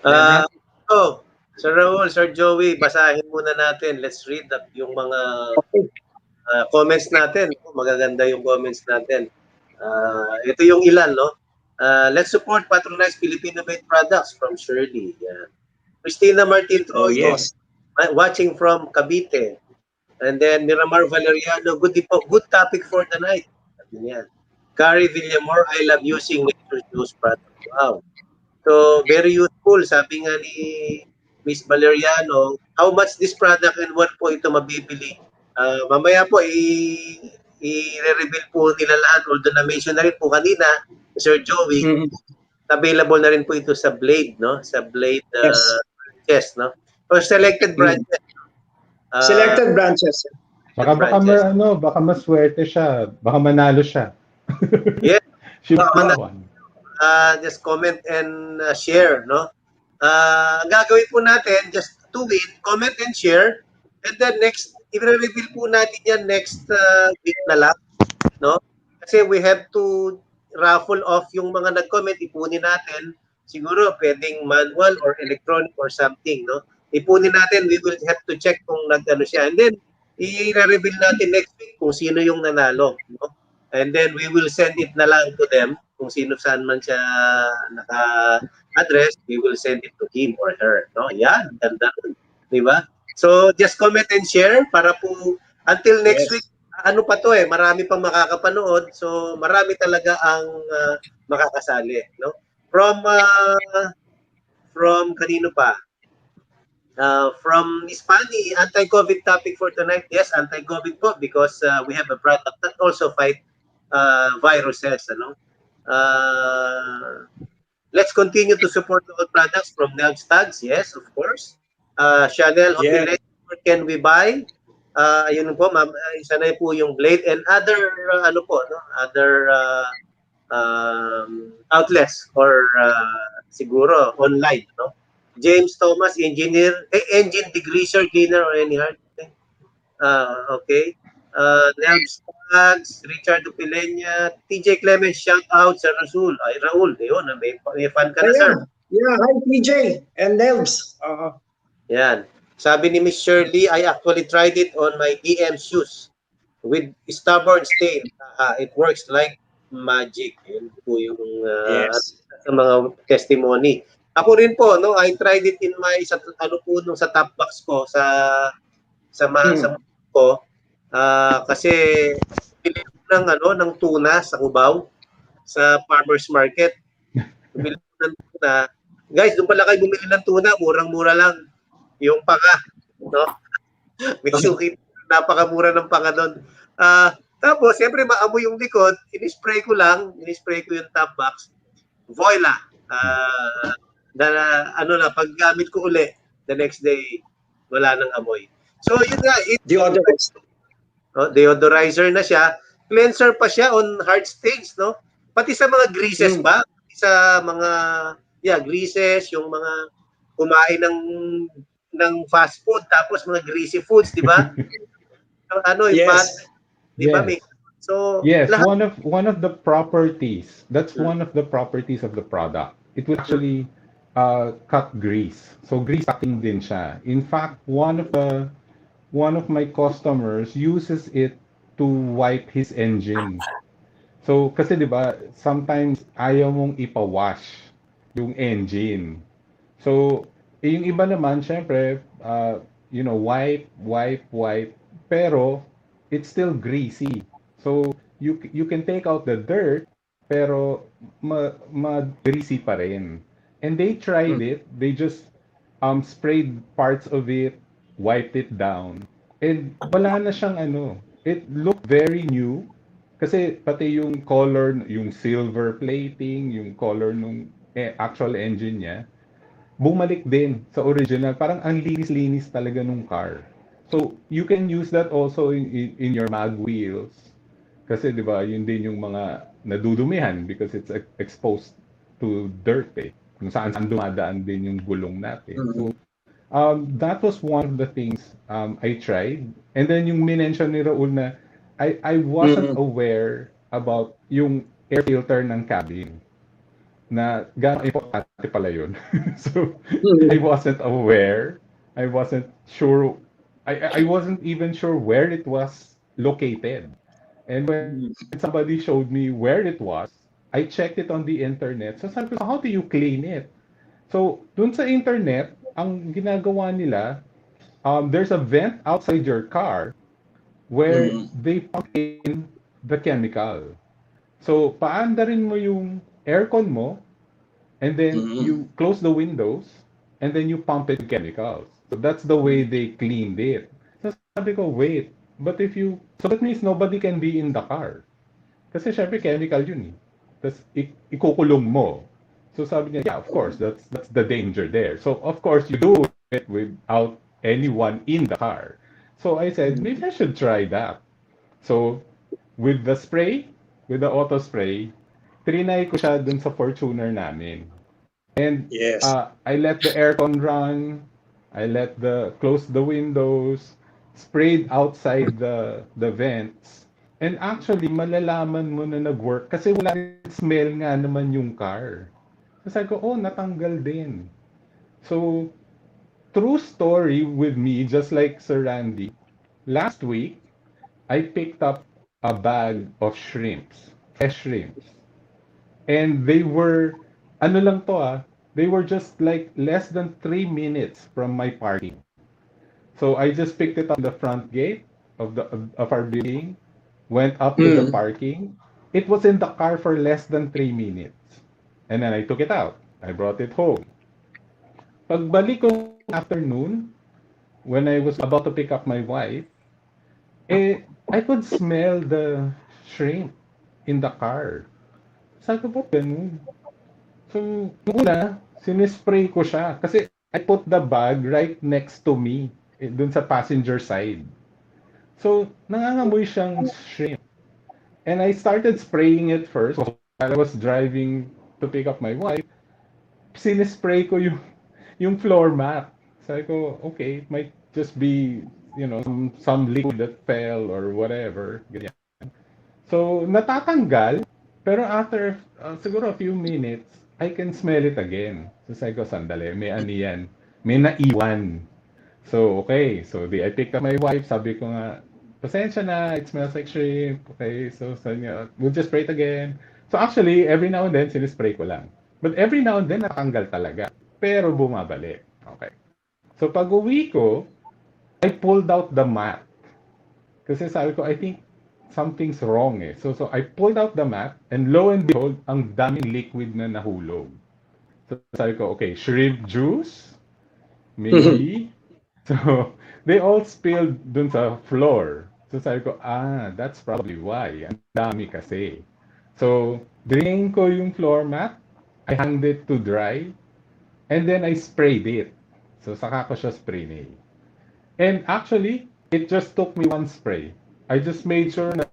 [SPEAKER 1] And
[SPEAKER 2] Ah, so, Sir Raul, Sir Joey, basahin muna natin. Let's read yung mga
[SPEAKER 4] Okay.
[SPEAKER 2] comments natin. Magaganda yung comments natin. Ito yung ilan, no? Let's support patronized Filipino-made products from Shirley. Yeah. Christina Martin
[SPEAKER 4] Oh,
[SPEAKER 2] Troyo,
[SPEAKER 4] yes.
[SPEAKER 2] watching from Cavite. And then Miramar Valeriano, good topic for the night. Sabi niya. Gary Villamor, I love using Nature's Juice products. Wow. So, very useful. Sabi nga ni Miss Valeriano, how much this product and what po ito mabibili? Mamaya po, i-reveal po nila lahat. Although na-mention na rin po kanina, Sir Joey,
[SPEAKER 4] Mhm.
[SPEAKER 2] available na rin po ito sa Blade, no? Sa Blade
[SPEAKER 4] Yes.
[SPEAKER 2] branches, no? Or selected
[SPEAKER 4] Mhm.
[SPEAKER 2] branches.
[SPEAKER 4] Selected branches.
[SPEAKER 2] Branches.
[SPEAKER 3] Baka maswerte siya, baka manalo siya.
[SPEAKER 2] Yes.
[SPEAKER 3] Sipawan.
[SPEAKER 2] Just comment and share, no? Ang gagawin po natin, just to win, comment and share. And then next, i-reveal po natin yan next week na lang, no? Kasi we have to raffle off yung mga nag-comment, ipunin natin. Siguro pwedeng manual or electronic or something, no? Ipunin natin, we will have to check kung nag-ano siya. And then, i-reveal natin next week kung sino yung nanalo, no? And then we will send it na lang to them kung sino saan man siya naka-address, we will send it to him or her, no? Yan, ganda. Di ba? So, just comment and share para po until next week,
[SPEAKER 4] Yes.
[SPEAKER 2] ano pa to marami pang makakapanood. So, marami talaga ang makakasali, no? From kanino pa? From Hispani, anti-COVID topic for tonight. Yes, anti-COVID po because we have a product that also fight viruses, ano? Let's continue to support all products from Nels Tags. Yes, of course. Chanel
[SPEAKER 4] Yeah.
[SPEAKER 2] Hopilay, where can we buy? Ayun po, ma'am, isa na po yung blade and other ano po, no? Other outlets or siguro online, no? James Thomas, engine degreaser, cleaner, or any hard thing. Okay. Nelps Tags, Richard Upilenya, TJ Clemens, shout out sa Rasul. Ay, Raul, yun, may fan ka na, sir.
[SPEAKER 4] Yeah, hi TJ and Nelbs.
[SPEAKER 2] Yan. Sabi ni Miss Shirley, I actually tried it on my DM shoes with stubborn stain. It works like magic. Yun po yung
[SPEAKER 4] Yes.
[SPEAKER 2] sa mga testimony. Ako rin po, no, I tried it in my ano po nung sa top box ko sa ko kasi bili ko ng tuna sa Cubao sa farmers market. Bili ko ng tuna. Guys, doon pala kayo bumili ng tuna, murang-mura lang. Yung panga, no? May suki, napakamura ng panga doon. Tapos, siyempre, maamoy yung likod, inispray ko yung top box. Voila! Paggamit ko uli, the next day, wala nang amoy. So, yun nga. Deodorizer na siya. Cleanser pa siya on hard stains, no? Pati sa mga greases ba? Pati sa mga, greases, yung mga kumain ng fast food, tapos mga greasy foods, di ba?
[SPEAKER 4] Yes.
[SPEAKER 2] Di ba?
[SPEAKER 3] Yes.
[SPEAKER 2] So,
[SPEAKER 3] yes, one of the properties. That's one of the properties of the product. It will actually cut grease. So grease cutting din siya. In fact, one of my customers uses it to wipe his engine. So kasi 'di ba, sometimes ayaw mong ipa-wash yung engine. So yung iba naman syempre wipe, pero it's still greasy. So you can take out the dirt pero greasy pa rin. And they tried it. They just sprayed parts of it, wiped it down. And wala na siyang it looked very new kasi pati yung color, yung silver plating, yung color nung actual engine niya, bumalik din sa original. Parang ang linis-linis talaga nung car. So, you can use that also in your mag wheels. Kasi, di ba, yun din yung mga nadudumihan because it's exposed to dirt eh. Kung saan dumadaan din yung gulong natin. So, that was one of the things I tried. And then yung minention ni Raul na I wasn't aware about yung air filter ng cabin. Na gano'ng importante pala yun. So, I wasn't aware. I wasn't sure. I wasn't even sure where it was located. And when somebody showed me where it was, I checked it on the internet. So, sabi ko, how do you clean it? So, dun sa internet, ang ginagawa nila, there's a vent outside your car where they pump in the chemical. So, paandarin mo yung aircon mo, and then you close the windows, and then you pump it with chemicals. So, that's the way they cleaned it. So, sabi ko, wait, but so that means nobody can be in the car. Kasi syempre chemical yun eh. Tapos ikukulong mo. So sabi niya, yeah, of course, that's the danger there. So of course, you do it without anyone in the car. So I said, maybe I should try that. So with the auto spray, trinay ko siya dun sa Fortuner namin. And
[SPEAKER 4] Yes.
[SPEAKER 3] I let the aircon run, close the windows, sprayed outside the vents. And actually, malalaman mo na nag-work kasi wala rin smell nga naman yung car. So sabi ko, natanggal din. So, true story with me, just like Sir Randy, last week, I picked up a bag of shrimps, fresh shrimps. And they were, they were just like less than 3 minutes from my parking. So I just picked it up in the front gate of our building, went up to the parking. It was in the car for less than 3 minutes. And then I took it out. I brought it home. Pagbalik ko afternoon, when I was about to pick up my wife, I could smell the shrimp in the car. Sabi ko, ganun? So, una, sinispray ko siya. Kasi I put the bag right next to me, dun sa passenger side. So, nangangamoy siyang shrimp. And I started spraying it first. So, while I was driving to pick up my wife, sinispray ko yung floor mat. Sabi ko, okay, it might just be, some liquid that fell or whatever. Ganyan. So, natatanggal, pero after siguro a few minutes, I can smell it again. So, sabi ko, sandali, may ano yan. May naiwan. So, okay. So, I picked up my wife. Sabi ko nga, pasensya na, it smells like shrimp. Okay, so sabi niya, we'll just spray it again. So, actually, every now and then, sinispray ko lang. But every now and then, natanggal talaga. Pero bumabalik. Okay. So, pag uwi ko, I pulled out the mat. Kasi sabi ko, I think something's wrong eh. So I pulled out the mat, and lo and behold, ang daming liquid na nahulog. So sabi ko, okay, shrimp juice? Maybe? So, they all spilled dun sa floor. So sabi ko, that's probably why. Ang dami kasi. So, drain ko yung floor mat, I hanged it to dry, and then I sprayed it. So, saka ko siya spray. And actually, it just took me one spray. I just made sure na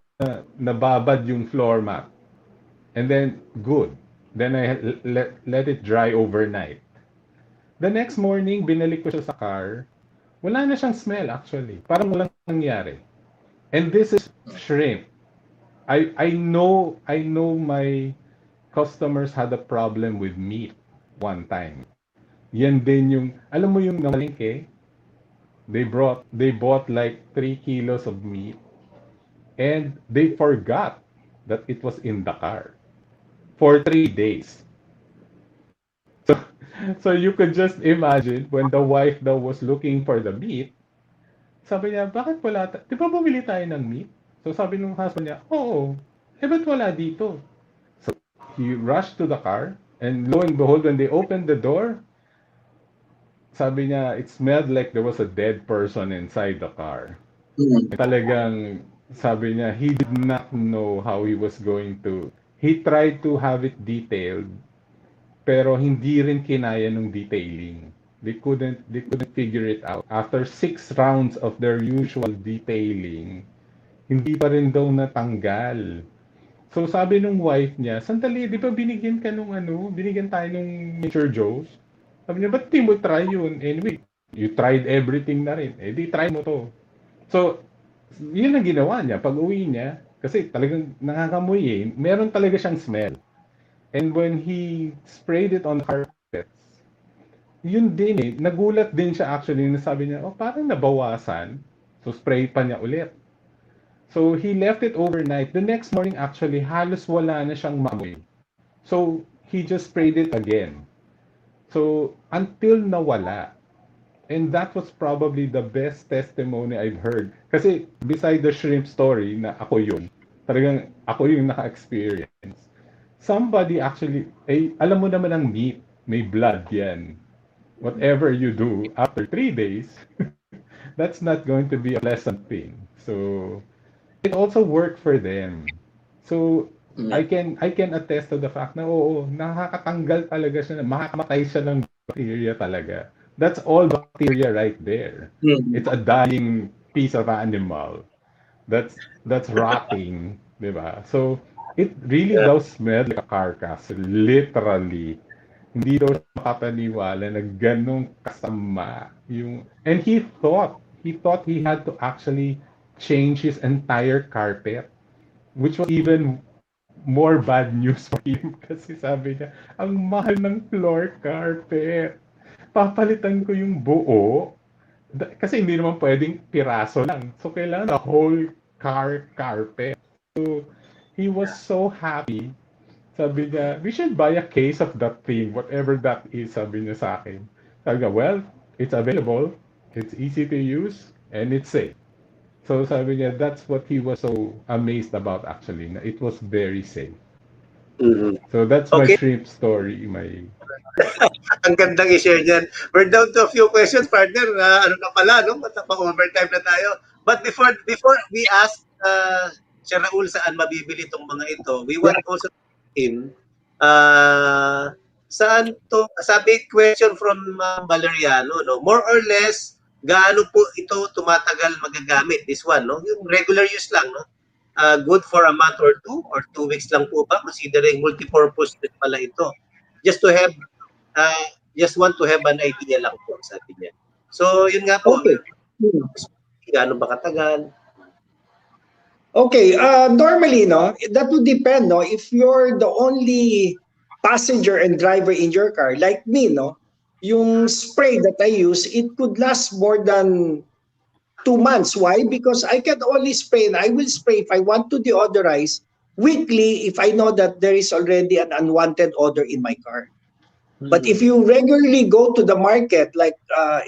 [SPEAKER 3] nababad yung floor mat. And then, good. Then I let it dry overnight. The next morning, binalik ko siya sa car. Wala na siyang smell actually. Parang walang nangyari. And this is shrimp. I know my customers had a problem with meat one time. Yan din yung, alam mo yung namalingke, they bought like 3 kilos of meat, and they forgot that it was in the car for 3 days. So, so you could just imagine when the wife daw was looking for the meat, sabi niya, bakit wala? Di ba bumili tayo ng meat? So sabi ng husband niya, oo, ba't wala dito? So he rushed to the car, and lo and behold, when they opened the door, sabi niya, it smelled like there was a dead person inside the car. Talagang, sabi niya, he did not know how he was going to. He tried to have it detailed, pero hindi rin kinaya ng detailing. They couldn't figure it out. After 6 rounds of their usual detailing, hindi pa rin daw natanggal. So sabi nung wife niya, sandali, di ba binigyan tayo ng Mr. Joe's? Sabi niya, ba't di mo try yun? Anyway, you tried everything na rin. Di try mo to. So, yun ang ginawa niya. Pag uwi niya, kasi talagang nakakamoy eh. Meron talaga siyang smell. And when he sprayed it on the carpets, yun din eh. Nagulat din siya actually. Sabi niya, parang nabawasan. So, spray pa niya ulit. So, he left it overnight. The next morning actually, halos wala na siyang maamoy. So, he just sprayed it again. So, until nawala. And that was probably the best testimony I've heard. Kasi, beside the shrimp story na ako yun, talagang ako yung naka-experience. Somebody actually, alam mo naman ang meat, may blood yan. Whatever you do after 3 days, that's not going to be a pleasant thing. So, it also worked for them. So, I can attest to the fact na nakakatanggal talaga siya, makakamatay siya ng bacteria talaga. That's all bacteria right there. It's a dying piece of animal that's rotting, di ba? So, it really does smell like a carcass, literally. Hindi daw makapaniwala na ganong kasama yung, and he thought he had to actually change his entire carpet, which was even more bad news for him kasi sabi niya, ang mahal ng floor carpet. Papalitan ko yung buo. Kasi hindi naman pwedeng piraso lang. So, kailangan the whole carpet. So, he was so happy. Sabi niya, we should buy a case of that thing, whatever that is, sabi niya sa akin. Sabi niya, well, it's available, it's easy to use, and it's safe. So sabi niya, that's what he was so amazed about actually, na it was very safe. So that's my shrimp story,
[SPEAKER 2] Ang gandang i-share niyan. We're down to a few questions, partner. Ano na pala, no? Pa-overtime na tayo. But before we ask Sir Raul saan mabibili itong mga ito, we want also in saan to, sabi question from Valeriano, no? More or less, gaano po ito tumatagal magagamit, this one, no? Yung regular use lang, no? Good for a month or 2 weeks lang po ba? Considering multi-purpose pala ito. Just to have, just want to have an idea lang po, sabi niya. So, yun nga po.
[SPEAKER 4] Okay.
[SPEAKER 2] Gaano ba katagal?
[SPEAKER 4] Okay, normally, no, that would depend, no, if you're the only passenger and driver in your car, like me, no, yung spray that I use, it could last more than 2 months. Why? Because I can only spray, and I will spray if I want to deodorize weekly if I know that there is already an unwanted odor in my car. But if you regularly go to the market, like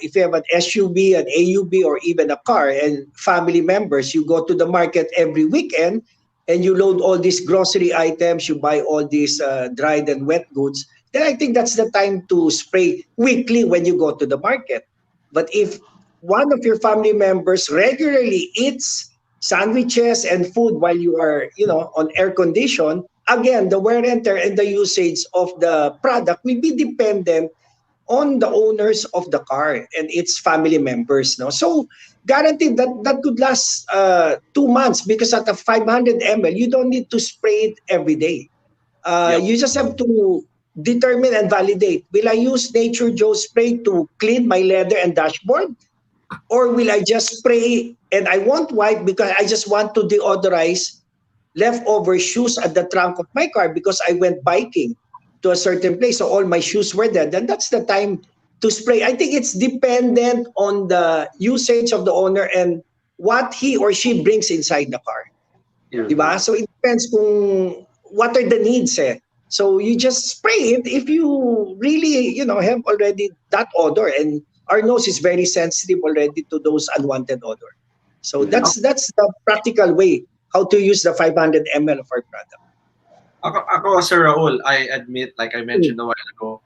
[SPEAKER 4] if you have an SUV, an AUV, or even a car and family members, you go to the market every weekend and you load all these grocery items, you buy all these dried and wet goods, then I think that's the time to spray weekly when you go to the market. But if one of your family members regularly eats sandwiches and food while you are, on air condition, again, the wear and tear and the usage of the product will be dependent on the owners of the car and its family members. No, so guaranteed that could last 2 months, because at a 500 ml, you don't need to spray it every day. You just have to determine and validate: will I use Nature Joe spray to clean my leather and dashboard, or will I just spray and I won't wipe because I just want to deodorize leftover shoes at the trunk of my car because I went biking to a certain place, so all my shoes were there? Then that's the time to spray. I think it's dependent on the usage of the owner and what he or she brings inside the car. Diba? So it depends kung what are the needs eh. So you just spray it if you really, have already that odor, and our nose is very sensitive already to those unwanted odor. So that's the practical way how to use the 500 ml of our product.
[SPEAKER 1] Ako, Sir Raul, I admit, like I mentioned a while ago,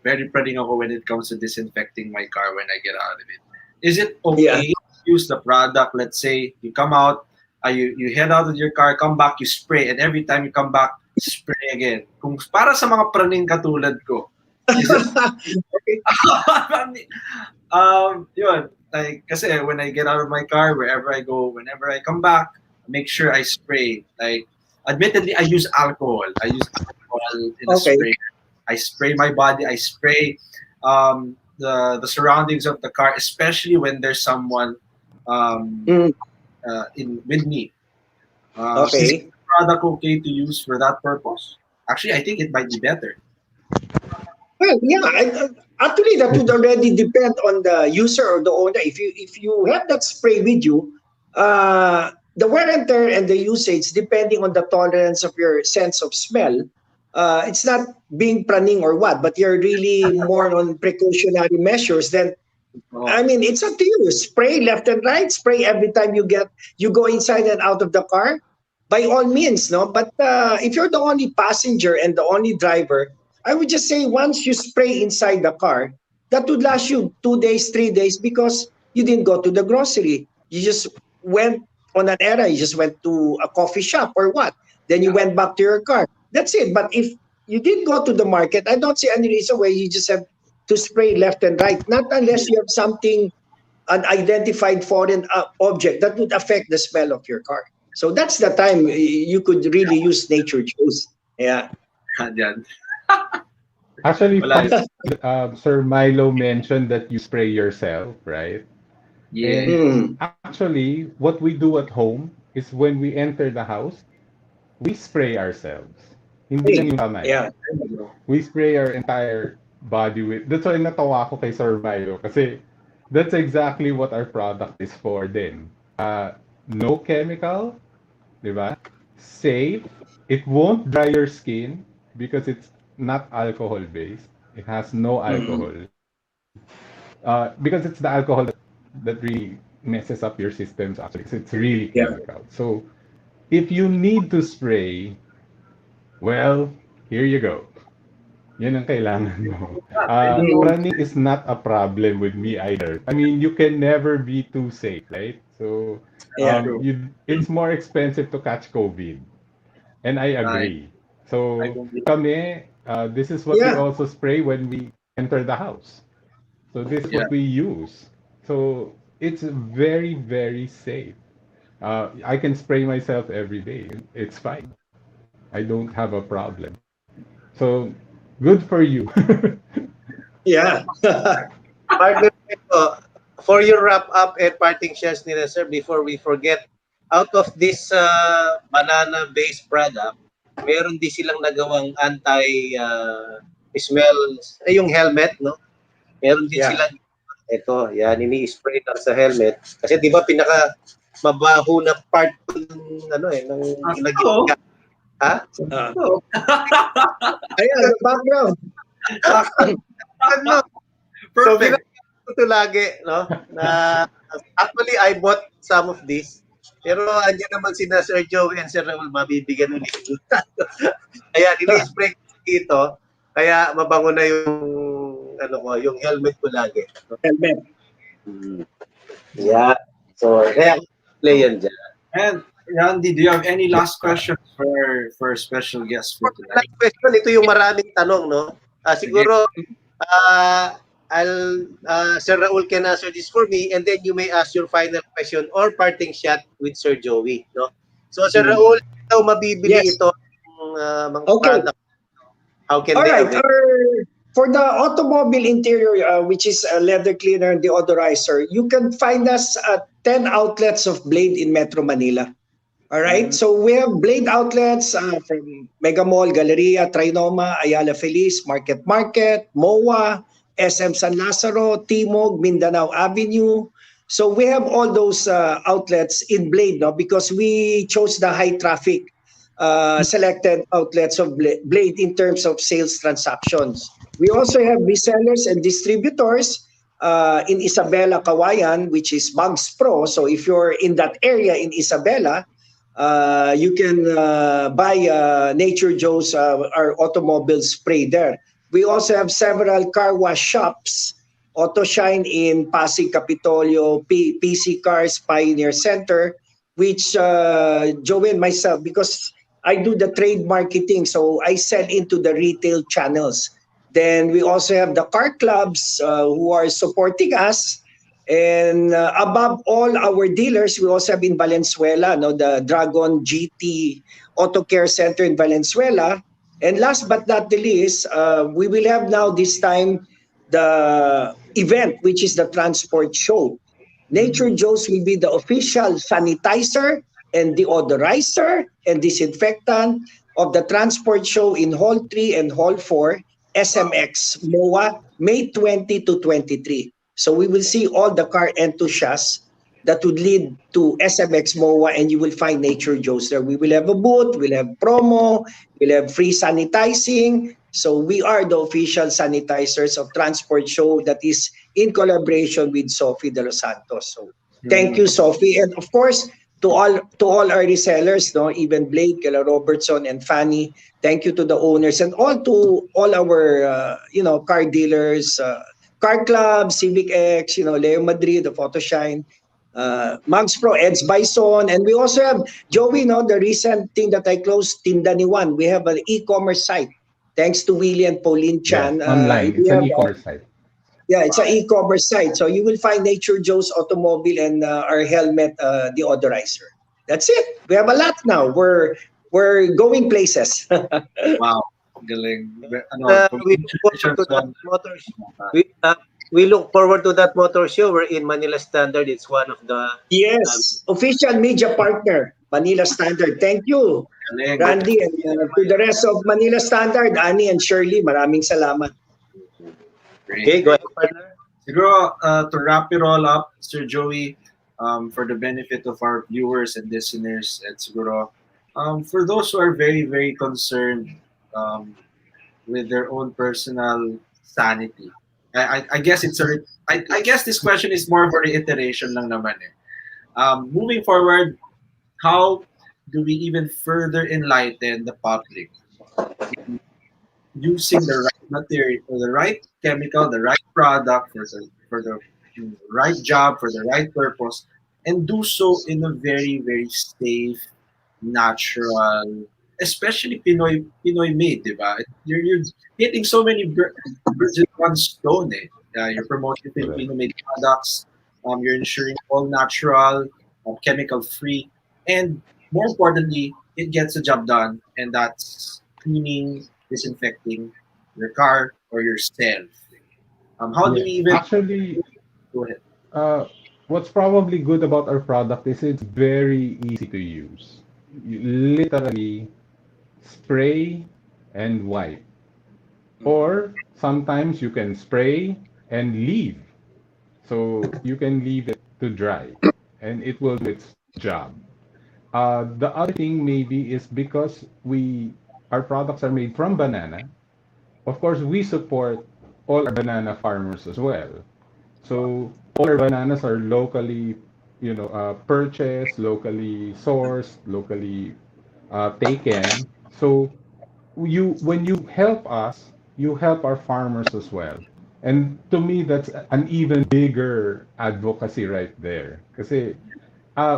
[SPEAKER 1] very praning ako when it comes to disinfecting my car when I get out of it. Is it okay to use the product? Let's say you come out, you head out of your car, come back, you spray, and every time you come back, spray again. Kung para sa mga praning katulad ko, is it yun, like, kasi when I get out of my car, wherever I go, whenever I come back, make sure I spray. Like, admittedly, I use alcohol. I use alcohol in a spray. I spray my body. I spray the surroundings of the car, especially when there's someone with me. Is the product okay to use for that purpose? Actually, I think it might be better.
[SPEAKER 4] Well, yeah. Actually, that would already depend on the user or the owner. If you have that spray with you, the wear and tear and the usage, depending on the tolerance of your sense of smell, it's not being praning or what, but you're really more on precautionary measures. Then, I mean, it's up to you. Spray left and right. Spray every time you go inside and out of the car. By all means, no. But if you're the only passenger and the only driver, I would just say once you spray inside the car, that would last you 2 days, 3 days, because you didn't go to the grocery. You just went on an errand. You just went to a coffee shop or what. Then you went back to your car. That's it. But if you did go to the market, I don't see any reason why you just have to spray left and right. Not unless you have something, an identified foreign object that would affect the smell of your car. So that's the time you could really use Nature Juice. Yeah.
[SPEAKER 3] Actually, Sir Milo mentioned that you spray yourself, right?
[SPEAKER 1] Yeah.
[SPEAKER 3] And actually, what we do at home is when we enter the house, we spray ourselves. Hindi lang yung kamay.
[SPEAKER 4] Yeah.
[SPEAKER 3] We spray our entire body with. That's why natawa ko kay Sir Milo kasi that's exactly what our product is for din. No chemical, di ba? Safe. It won't dry your skin because it's not alcohol based. It has no alcohol. Because it's the alcohol that really messes up your systems actually. It's really chemical. So if you need to spray, well, here you go. Yan ang kailangan mo. Running is not a problem with me either. I mean, you can never be too safe, right? So it's more expensive to catch COVID. And I agree. So kami, this is what we also spray when we enter the house. So this is what we use. So it's very, very safe. I can spray myself every day. It's fine. I don't have a problem. So good for you.
[SPEAKER 4] Yeah.
[SPEAKER 2] Partner, for your wrap up and parting shots nila, sir, before we forget, out of this banana-based product, meron din silang nagawang anti-smell, yung helmet, no? Meron din
[SPEAKER 4] Yeah.
[SPEAKER 2] silang, ito, yan, ini-spray lang sa helmet. Kasi di ba pinaka mabaho na part ng, ng ilagay
[SPEAKER 1] Oo.
[SPEAKER 2] ka. Ha?
[SPEAKER 1] Oo.
[SPEAKER 4] Ayan, the background.
[SPEAKER 2] Ano? So,
[SPEAKER 1] Perfect.
[SPEAKER 2] ginagawa ko ito lagi, no? Na, actually, I bought some of this. Pero andyan naman sina Sir Joey and Sir Raul, mabibigyan ulit. Kaya, ini-spray ko dito. Kaya, mabango na yung helmet ko lagi.
[SPEAKER 4] Helmet.
[SPEAKER 2] Yeah. So, kaya, play yan dyan.
[SPEAKER 1] And Randy, do you have any last questions for special guest for tonight?
[SPEAKER 2] Last question, ito yung maraming tanong, no? Siguro, Sir Raul can answer this for me, and then you may ask your final question or parting shot with Sir Joey, no? So, Sir Raul, ito mabibili
[SPEAKER 4] Yes.
[SPEAKER 2] ito mga
[SPEAKER 4] Okay.
[SPEAKER 2] product. How can
[SPEAKER 4] All
[SPEAKER 2] they
[SPEAKER 4] right.
[SPEAKER 2] avail?
[SPEAKER 4] For the automobile interior, which is a leather cleaner and deodorizer, you can find us at 10 outlets of Blade in Metro Manila. All right. So we have Blade outlets from Mega Mall, Galleria, Trinoma, Ayala Feliz, Market, MOA, SM San Lazaro, Timog, Mindanao Avenue. So we have all those outlets in Blade, no, because we chose the high traffic selected outlets of Blade in terms of sales transactions. We also have resellers and distributors in Isabela, Kawayan, which is Mugs Pro. So if you're in that area in Isabela, you can buy Nature Joe's, our automobile spray there. We also have several car wash shops, Auto Shine in Pasig, Capitolio, PC Cars, Pioneer Center, which Joey and myself, because I do the trade marketing, so I sell into the retail channels. Then we also have the car clubs who are supporting us. And above all our dealers, we also have in Valenzuela, no, the Dragon GT Auto Care Center in Valenzuela. And last but not the least, we will have now this time the event, which is the transport show. Nature Joe's will be the official sanitizer and deodorizer and disinfectant of the transport show in Hall 3 and Hall 4, SMX MOA, May 20 to 23. So we will see all the car enthusiasts that would lead to SMX MOA, and you will find Nature Joe's there. We will have a booth, we'll have promo, we'll have free sanitizing. So we are the official sanitizers of Transport Show that is in collaboration with Sophie de los Santos. So thank you, Sophie. And of course, to all our resellers, no, even Blake, Kela Robertson, and Fanny. Thank you to the owners and all our car dealers, car club, Civic X, Leo Madrid, the Photoshine, Mags Pro, Ed's Bison, and we also have Joey. The recent thing that I closed, Tindani One. We have an e-commerce site. Thanks to Willie and Pauline Chan.
[SPEAKER 3] Yes, online.
[SPEAKER 4] We
[SPEAKER 3] It's
[SPEAKER 4] have,
[SPEAKER 3] an e-commerce site.
[SPEAKER 4] yeah, it's an e-commerce site. So you will find Nature Joe's automobile and our helmet deodorizer. That's it. We have a lot now. We're going places.
[SPEAKER 1] Wow. Galing.
[SPEAKER 2] We look forward to that motor we look forward to that motor show. We're in Manila Standard. It's one of the
[SPEAKER 4] Yes, official media partner, Manila Standard. Thank you,
[SPEAKER 1] Galing.
[SPEAKER 4] Randy, and to the rest of Manila Standard, Annie and Shirley, maraming salamat.
[SPEAKER 2] Okay, go ahead, partner.
[SPEAKER 1] Siguro, to wrap it all up, Sir Joey, for the benefit of our viewers and listeners, at siguro, for those who are very, very concerned with their own personal sanity, I guess I guess this question is more of a reiteration lang naman eh. Moving forward, how do we even further enlighten the public in using the right material, or the right chemical, the right product for the right job, for the right purpose, and do so in a very, very safe, natural, especially Pinoy made, di ba? You're hitting so many birds with one stone eh. You're promoting Filipino made products. You're ensuring all natural, chemical free, and more importantly, it gets the job done, and that's cleaning, disinfecting your car or yourself. How do we
[SPEAKER 3] Yes.
[SPEAKER 1] even
[SPEAKER 3] Actually,
[SPEAKER 1] go ahead?
[SPEAKER 3] uh, what's probably good about our product is it's very easy to use. You literally spray and wipe.
[SPEAKER 1] Mhm.
[SPEAKER 3] Or sometimes you can spray and leave. So you can leave it to dry and it will do its job. The other thing maybe is because our products are made from banana. Of course, we support all our banana farmers as well. So all our bananas are locally, purchased, locally sourced, locally taken. So when you help us, you help our farmers as well. And to me, that's an even bigger advocacy right there. Kasi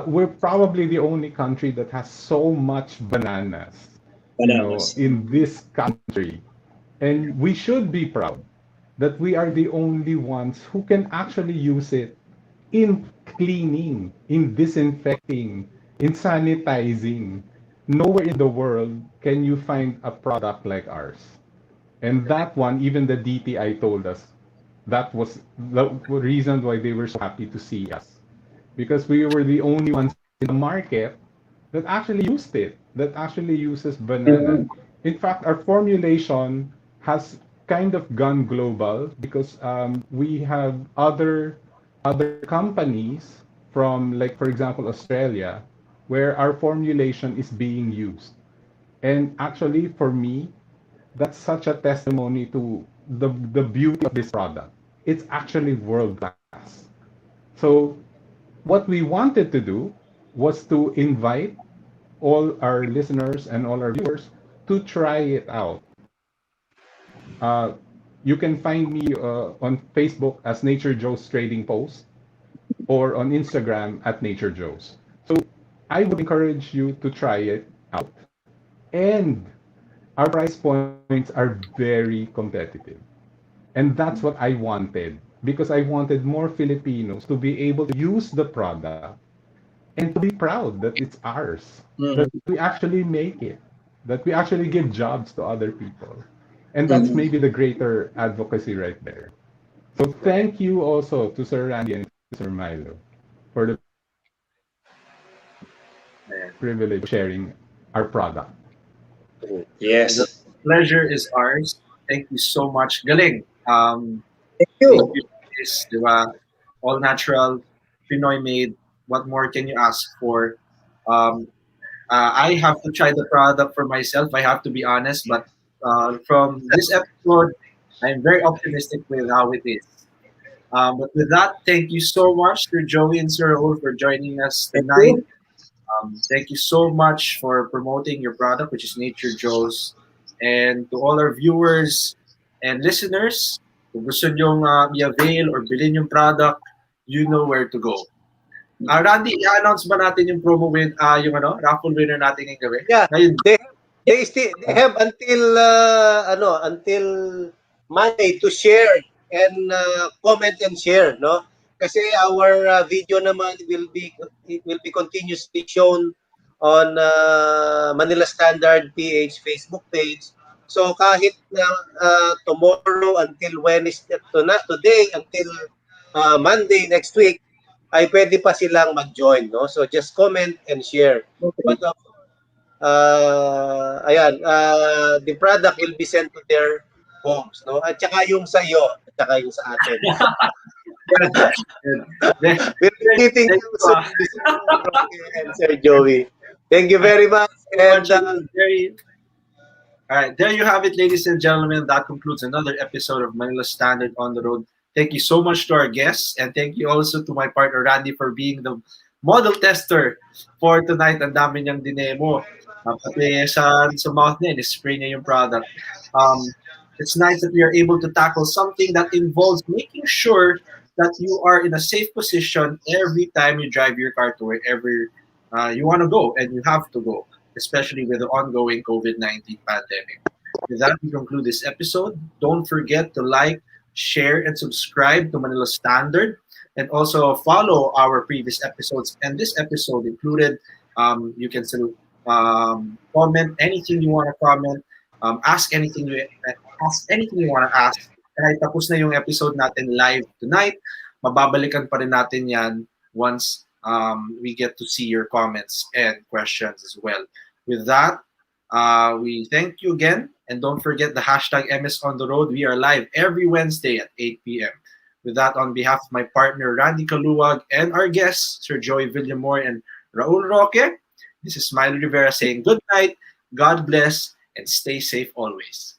[SPEAKER 3] we're probably the only country that has so much bananas,
[SPEAKER 4] Bananas.
[SPEAKER 3] in this country. And we should be proud that we are the only ones who can actually use it in cleaning, in disinfecting, in sanitizing. Nowhere in the world can you find a product like ours. And that one, even the DTI told us that was the reason why they were so happy to see us. Because we were the only ones in the market that actually used it, that actually uses banana. In fact, our formulation has kind of gone global because we have other companies from, like, for example, Australia, where our formulation is being used. And actually, for me, that's such a testimony to the beauty of this product. It's actually world class. So what we wanted to do was to invite all our listeners and all our viewers to try it out. Uh, you can find me on Facebook as Nature Joe's Trading Post or on Instagram at Nature Joe's. So I would encourage you to try it out. And our price points are very competitive. And that's what I wanted because I wanted more Filipinos to be able to use the product and to be proud that it's ours, that
[SPEAKER 4] Mhm.
[SPEAKER 3] we actually make it, that we actually give jobs to other people. And that's
[SPEAKER 4] Mhm.
[SPEAKER 3] maybe the greater advocacy right there. So
[SPEAKER 1] Right.
[SPEAKER 3] thank you also to Sir Randy and Sir Milo for the
[SPEAKER 1] Yeah.
[SPEAKER 3] privilege of sharing our product.
[SPEAKER 1] Well,
[SPEAKER 4] Yes.
[SPEAKER 1] pleasure is ours. Thank you so much. Galing.
[SPEAKER 4] Thank
[SPEAKER 1] Thank
[SPEAKER 4] you.
[SPEAKER 1] you. Is, di ba? All natural, Pinoy made. What more can you ask for? Um, I have to try the product for myself. I have to be honest, but from this episode, I'm very optimistic with how it is. But with that, thank you so much to Joey and Sir Raul for joining us
[SPEAKER 4] Thank
[SPEAKER 1] tonight.
[SPEAKER 4] you.
[SPEAKER 1] Thank you so much for promoting your product, which is Nature Joe's. And to all our viewers and listeners, kung gusto nyong i-avail or bilhin yung product, you know where to go. Randy, i-announce ba natin yung promo win, yung raffle winner natin ngayong gabi?
[SPEAKER 2] Yeah,
[SPEAKER 1] Ngayon.
[SPEAKER 2] they have until until Monday to share and comment and share, no? Kasi our video naman will be continuously shown on Manila Standard PH Facebook page. So kahit na tomorrow until Wednesday today until Monday next week ay pwede pa silang mag-join, no? So just comment and share.
[SPEAKER 4] Okay.
[SPEAKER 2] But the product will be sent to their homes, no? At saka yung sa iyo, at saka yung sa atin.
[SPEAKER 1] Then,
[SPEAKER 2] We'll be meeting
[SPEAKER 1] thank
[SPEAKER 2] you
[SPEAKER 1] you.
[SPEAKER 2] soon, Mr. Roque and Sir Joey. Thank you very much.
[SPEAKER 1] So
[SPEAKER 2] And
[SPEAKER 1] much. Very. All right, there you have it, ladies and gentlemen. That concludes another episode of Manila Standard on the Road. Thank you so much to our guests, and thank you also to my partner Randy for being the model tester for tonight. Ang dami niyang dinemo. Pati sa mouth niya, spray niya yung product. It's nice that we are able to tackle something that involves making sure that you are in a safe position every time you drive your car to wherever you want to go and you have to go, especially with the ongoing COVID-19 pandemic. With that, we conclude this episode. Don't forget to like, share, and subscribe to Manila Standard. and also follow our previous episodes and this episode included. You can still comment anything you want to comment, ask anything you want to ask. Kahit tapos na yung episode natin live tonight, mababalikan pa rin natin yan once we get to see your comments and questions as well. With that, we thank you again, and don't forget the hashtag MS on the road. We are live every Wednesday at 8 p.m. With that, on behalf of my partner Randy Caluag and our guests Sir Joey Villamor and Raul Roque, this is Milo Rivera saying good night, God bless, and stay safe always.